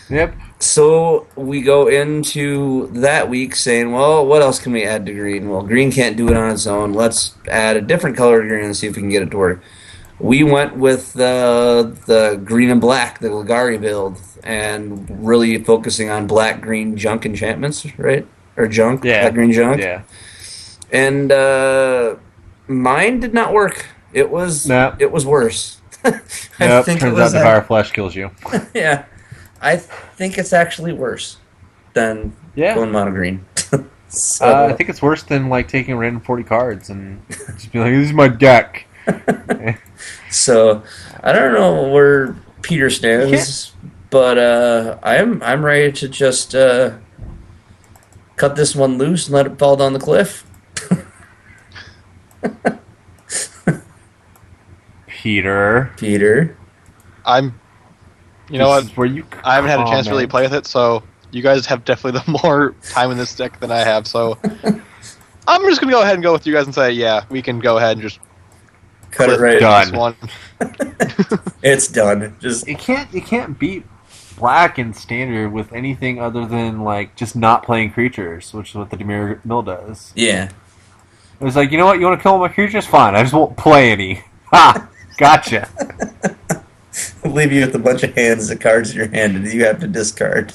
Yep. So we go into that week saying, well, what else can we add to green? Well, green can't do it on its own. Let's add a different color to green and see if we can get it to work. We went with the green and black, the Ligari build, and really focusing on black-green junk enchantments, right? Or junk, Yeah. black-green junk. Yeah. And mine did not work. It was worse. Nope. Turns out Devour Flesh kills you. Yeah. I think it's actually worse than going mono green. So, I think it's worse than like taking random 40 cards and just be like, "This is my deck." so I don't know where Peter stands, but I'm ready to just cut this one loose and let it fall down the cliff. Peter, You know what? Where you I haven't had a chance to really play with it, so you guys have definitely the more time in this deck than I have. So I'm just gonna go ahead and go with you guys and say, yeah, we can go ahead and just cut it right. Done. This one. It's done. Just you can't beat black in standard with anything other than like just not playing creatures, which is what the Demir Mill does. Yeah. It was like, you know what? You want to kill all my creatures? Fine. I just won't play any. Ha! Gotcha. Leave you with a bunch of hands of cards in your hand and you have to discard.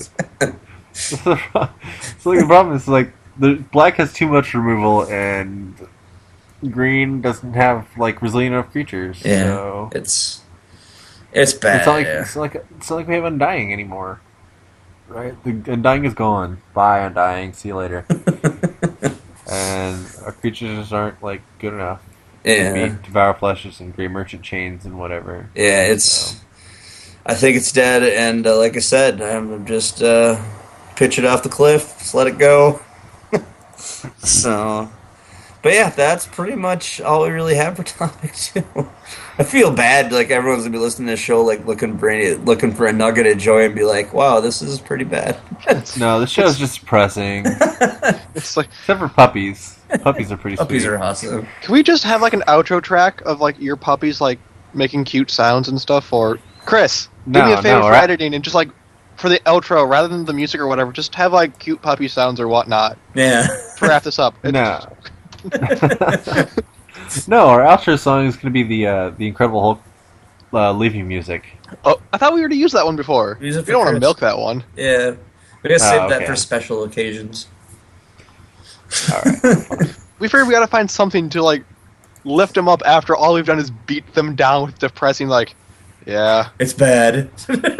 So the problem is like the black has too much removal and green doesn't have like resilient enough creatures. Yeah, so it's bad. It's not like we have Undying anymore, right? The Undying is gone. Bye, Undying. See you later. And our creatures just aren't like good enough. Yeah. To beat Devour Fleshes and Grey Merchant Chains and whatever. Yeah, it's. I think it's dead, and like I said, I'm just pitch it off the cliff, just let it go. So, but yeah, that's pretty much all we really have for topic 2. I feel bad, like everyone's gonna be listening to this show, like looking for a nugget of joy, and be like, "Wow, this is pretty bad." No, this show is just depressing. It's like, except for puppies. Puppies are pretty sweet. Puppies are awesome. can we just have like an outro track of like your puppies like making cute sounds and stuff? Or Chris, do me a favor for editing and just like for the outro, rather than the music or whatever, just have like cute puppy sounds or whatnot. Yeah. To wrap this up. No. No, our outro song is going to be the Incredible Hulk leaving music. Oh, I thought we already used that one before. Use it We don't for want to Chris. milk that one. Yeah, we gotta save that okay. for special occasions. Alright. We figured we gotta find something to like lift them up after all we've done is beat them down with depressing like, yeah. It's bad.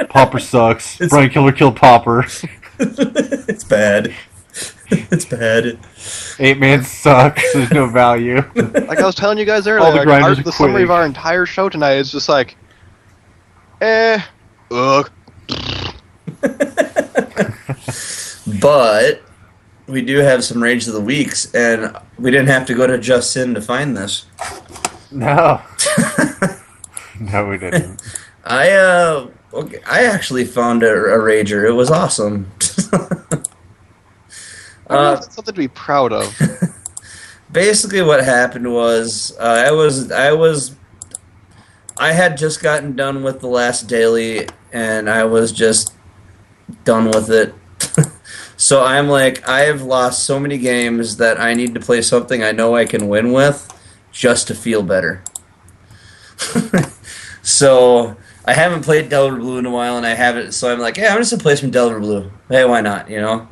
Pauper sucks. Brian Killer killed Pauper. It's bad. It's bad. 8-man sucks. There's no value. Like I was telling you guys earlier, All the like, grinders the are summary of quick. our entire show tonight is just like, ugh. But we do have some Rage of the Weeks, and we didn't have to go to Just Sin to find this. No. No, we didn't. I actually found a rager. It was awesome. I don't know if that's something to be proud of. Basically, what happened was I had just gotten done with the last daily, and I was just done with it. So I'm like, I've lost so many games that I need to play something I know I can win with, just to feel better. So I haven't played Delver Blue in a while, and I haven't. So I'm like, yeah, I'm just gonna play some Delver Blue. Hey, why not? You know.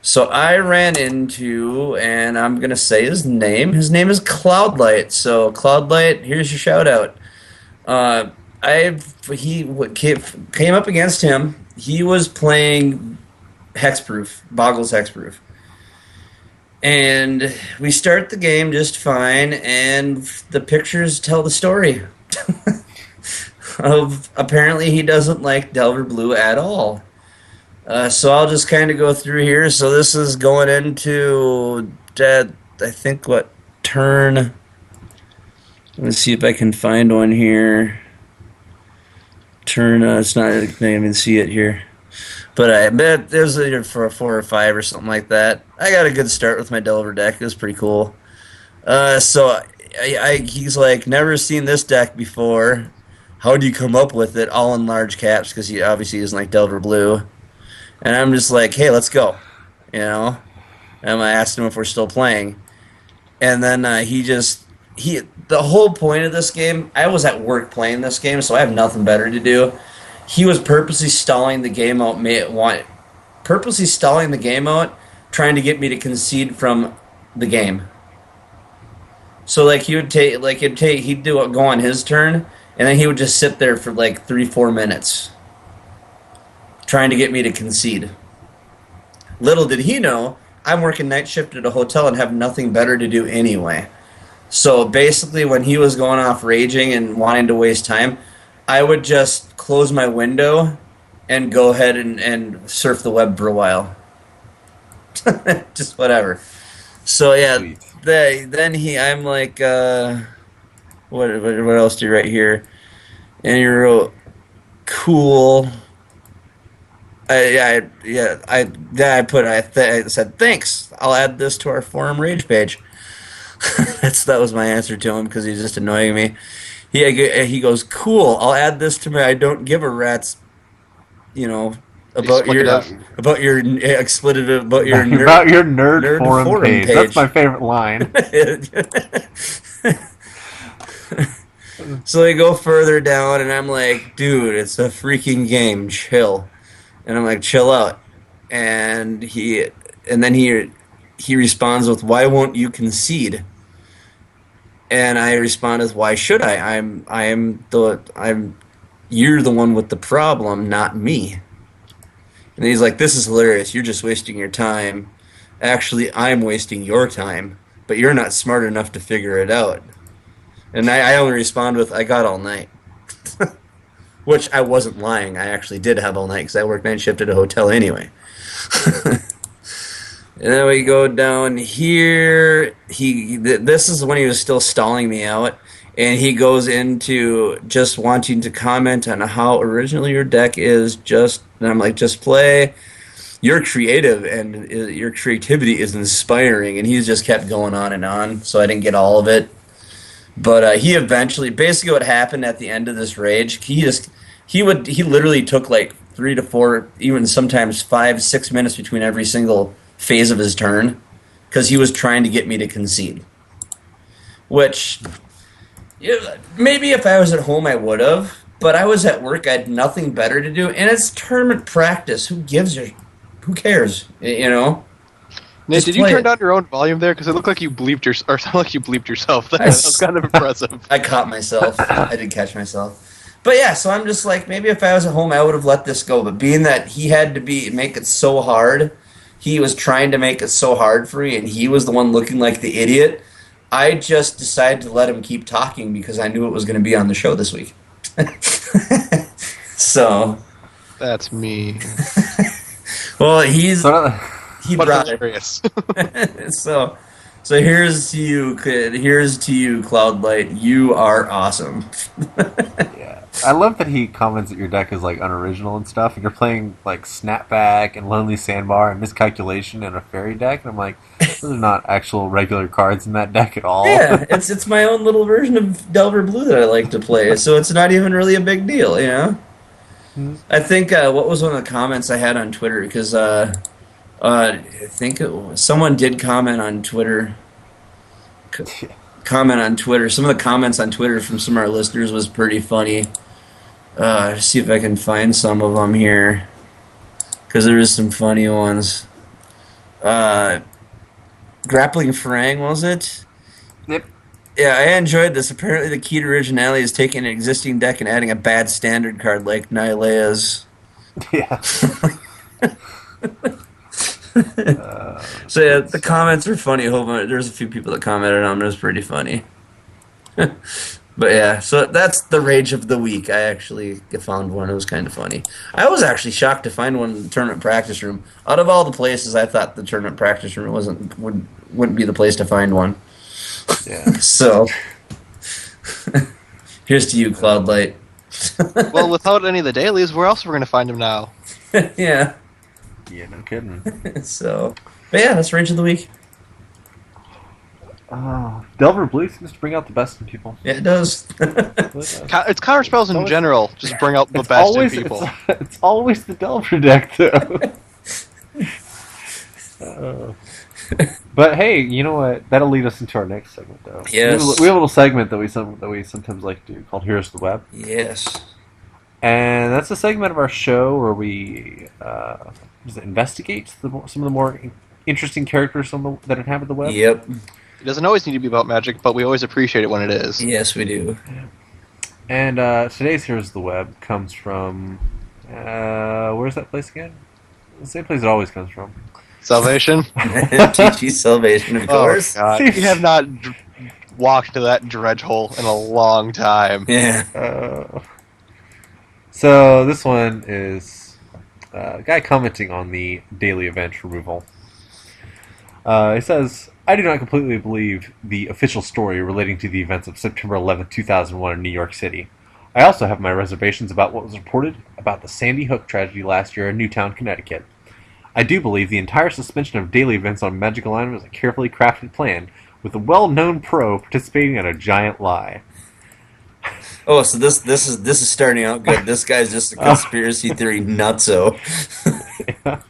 So I ran into, and I'm gonna say his name. His name is Cloudlight. So Cloudlight, here's your shout out. Came up against him. He was playing Hexproof, Boggles Hexproof. And we start the game just fine, and the pictures tell the story. Of apparently he doesn't like Delver Blue at all. So I'll just kind of go through here. So this is going into, I think, what, turn... Let's see if I can find one here. Turn, it's not, I can't even see it here. But I bet there's either for a 4 or 5 or something like that. I got a good start with my Delver deck. It was pretty cool. So he's like, never seen this deck before. How do you come up with it? All in large caps, because he obviously doesn't like Delver Blue. And I'm just like, hey, let's go. You know? And I asked him if we're still playing. And then the whole point of this game, I was at work playing this game, so I have nothing better to do. He was purposely stalling the game out, trying to get me to concede from the game. So like he'd go on his turn, and then he would just sit there for like 3-4 minutes, trying to get me to concede. Little did he know, I'm working night shift at a hotel and have nothing better to do anyway. So basically, when he was going off raging and wanting to waste time, I would just close my window and go ahead and surf the web for a while. Just whatever. So yeah, I'm like, what else do you write here? And you wrote, cool. I said thanks. I'll add this to our forum rage page. That was my answer to him, because he's just annoying me. He goes, cool. I'll add this to my I don't give a rat's, about your expletive about your nerd, about your nerd forum page. That's my favorite line. So they go further down, and I'm like, dude, it's a freaking game. Chill. And I'm like, chill out. And then he responds with, why won't you concede? And I respond with, why should I? You're the one with the problem, not me. And he's like, this is hilarious. You're just wasting your time. Actually, I'm wasting your time, but you're not smart enough to figure it out. And I only respond with, I got all night. Which I wasn't lying. I actually did have all night, because I worked night shift at a hotel anyway. And then we go down here. This is when he was still stalling me out, and he goes into just wanting to comment on how original your deck is. And I'm like, just play. You're creative, and your creativity is inspiring. And he's just kept going on and on, so I didn't get all of it. But he eventually, basically what happened at the end of this rage, he literally took like 3 to 4, even sometimes 5-6 minutes between every single phase of his turn, because he was trying to get me to concede. Which, maybe if I was at home I would have, but I was at work, I had nothing better to do, and it's tournament practice. Who cares, Nate, did you turn down your own volume there? Because it looked like you bleeped or sounded like you bleeped yourself. That was kind of impressive. I caught myself. I did catch myself. But yeah, so I'm just like, maybe if I was at home, I would have let this go. But being that he had to make it so hard, he was trying to make it so hard for me, and he was the one looking like the idiot, I just decided to let him keep talking, because I knew it was going to be on the show this week. So. That's me. Well, he's... he but brought hilarious. it. So here's to you, Cloudlight. You are awesome. Yeah, I love that he comments that your deck is like unoriginal and stuff, and you're playing like Snapback and Lonely Sandbar and Miscalculation and a Fairy deck, and I'm like, those are not actual regular cards in that deck at all. Yeah, it's my own little version of Delver Blue that I like to play, so it's not even really a big deal, you know? I think what was one of the comments I had on Twitter because I think someone did comment on Twitter. Comment on Twitter. Some of the comments on Twitter from some of our listeners was pretty funny. See if I can find some of them here because there is some funny ones. Grappling Farang, was it? Yep. Yeah, I enjoyed this. Apparently, the key to originality is taking an existing deck and adding a bad standard card like Nylea's. Yeah. So yeah, the comments are funny. There's a few people that commented on them. It was pretty funny. But yeah, so that's the rage of the week. I actually found one. It was kind of funny. I was actually shocked to find one in the tournament practice room. Out of all the places, I thought the tournament practice room wouldn't be the place to find one. Yeah. So here's to you, Cloudlight. Well, without any of the dailies, where else are we going to find him now? Yeah. Yeah, no kidding. So, but yeah, that's rage of the week. Delver Blue seems to bring out the best in people. Yeah, it does. It's counter spells in general just bring out the best in people. It's always the Delver deck, though. But hey, you know what? That'll lead us into our next segment, though. Yes. We have a little segment that we sometimes like to do called "Here's the Web." Yes. And that's a segment of our show where we investigate some of the more interesting characters that inhabit the web. Yep. It doesn't always need to be about magic, but we always appreciate it when it is. Yes, we do. And today's Here's the Web comes from... where's that place again? The same place it always comes from. Salvation? TG Salvation, of course. Oh, God. You have not walked to that dredge hole in a long time. Yeah. So this one is a guy commenting on the daily event removal. He says, I do not completely believe the official story relating to the events of September 11, 2001 in New York City. I also have my reservations about what was reported about the Sandy Hook tragedy last year in Newtown, Connecticut. I do believe the entire suspension of daily events on Magic Online was a carefully crafted plan, with a well-known pro participating in a giant lie. Oh, so this is starting out good. This guy's just a conspiracy theory nutso. Yeah.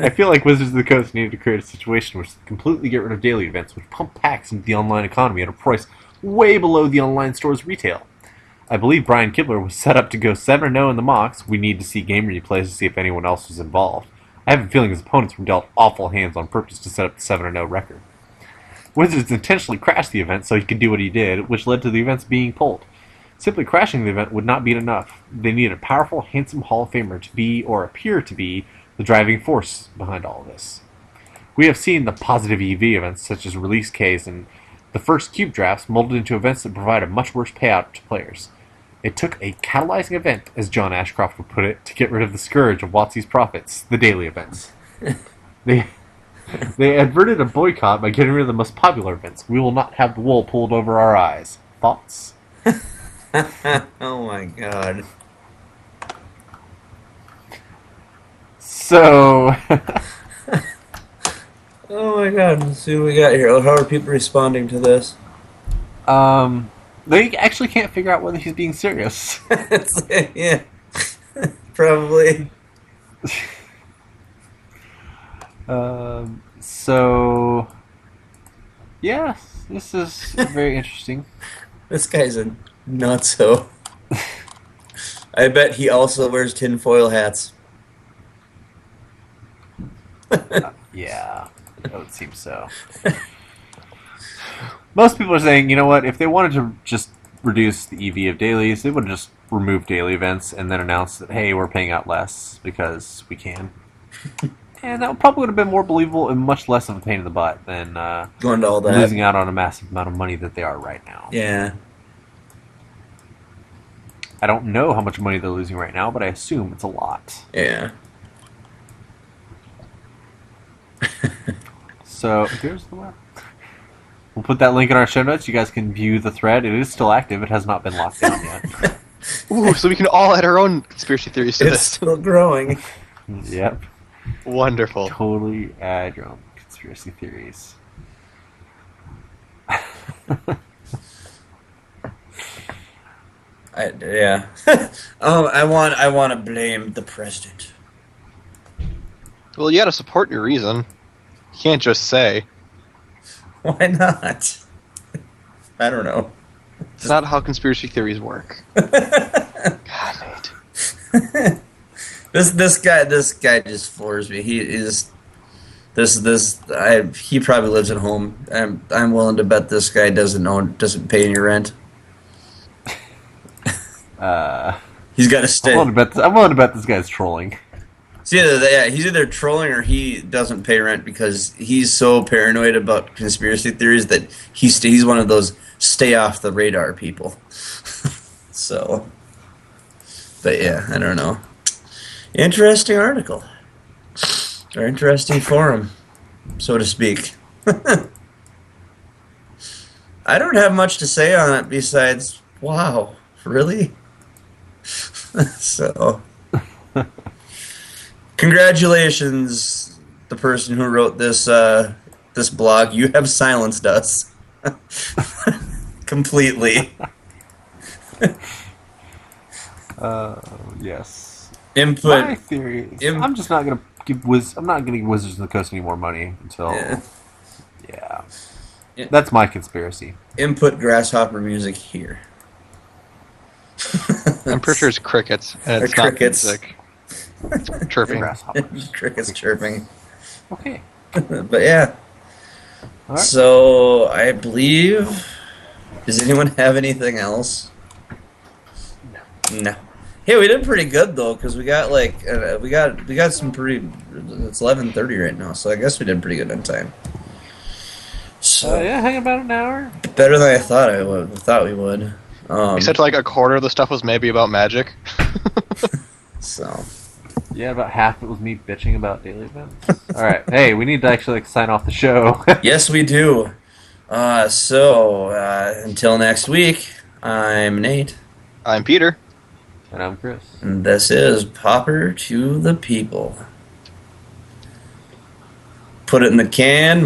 I feel like Wizards of the Coast needed to create a situation which completely get rid of daily events, which pump packs into the online economy at a price way below the online store's retail. I believe Brian Kibler was set up to go 7-0 in the mocks. We need to see game replays to see if anyone else was involved. I have a feeling his opponents were dealt awful hands on purpose to set up the 7-0 record. Wizards intentionally crashed the event so he could do what he did, which led to the events being pulled. Simply crashing the event would not be enough. They needed a powerful, handsome Hall of Famer to be, or appear to be, the driving force behind all of this. We have seen the positive EV events, such as Release Ks and the first Cube drafts, molded into events that provide a much worse payout to players. It took a catalyzing event, as John Ashcroft would put it, to get rid of the scourge of WotC's profits, the daily events. They adverted a boycott by getting rid of the most popular events. We will not have the wool pulled over our eyes. Thoughts? Oh my god. So... Oh my god, let's see what we got here. How are people responding to this? They actually can't figure out whether he's being serious. Yeah. Probably. So... Yeah, this is very interesting. This guy's a nutso. I bet he also wears tinfoil hats. Yeah, that would seem so. Most people are saying, you know what, if they wanted to just reduce the EV of dailies, they would have just remove daily events and then announce that, hey, we're paying out less because we can. And that probably would have been more believable and much less of a pain in the butt than going to all that. Losing out on a massive amount of money that they are right now. Yeah. I don't know how much money they're losing right now, but I assume it's a lot. Yeah. So here's the web. We'll put that link in our show notes. You guys can view the thread. It is still active. It has not been locked down yet. Ooh, so we can all add our own conspiracy theories to It's this. still growing. Yep. Wonderful. Totally add your own conspiracy theories. Yeah. I want to blame the president. Well, you gotta support your reason. You can't just say. Why not? I don't know. It's not how conspiracy theories work. God, mate. This guy just floors me. He is he probably lives at home. I'm willing to bet this guy doesn't pay any rent. He's got to stay. I'm willing to bet this guy's trolling. He's either trolling or he doesn't pay rent because he's so paranoid about conspiracy theories that he's one of those stay off the radar people. So, but yeah, I don't know. Interesting article. Or interesting forum, so to speak. I don't have much to say on it besides, wow, really? So, congratulations, the person who wrote this blog. You have silenced us completely. Yes. Input. My theory is I'm just not gonna give Wizards of the Coast any more money until. Yeah. That's my conspiracy. Input grasshopper music here. I'm pretty sure it's crickets, and it's not music. It's chirping. Crickets chirping. Okay. But yeah. All right. So I believe. Does anyone have anything else? No. Hey, we did pretty good though, because we got we got some pretty. It's 11:30 right now, so I guess we did pretty good on time. So yeah, hang about an hour. Better than I thought we would. Except like a quarter of the stuff was maybe about magic. So. Yeah, about half it was me bitching about daily events. All right, hey, we need to actually sign off the show. Yes, we do. So until next week, I'm Nate. I'm Peter. And I'm Chris. And this is Pauper to the People. Put it in the can.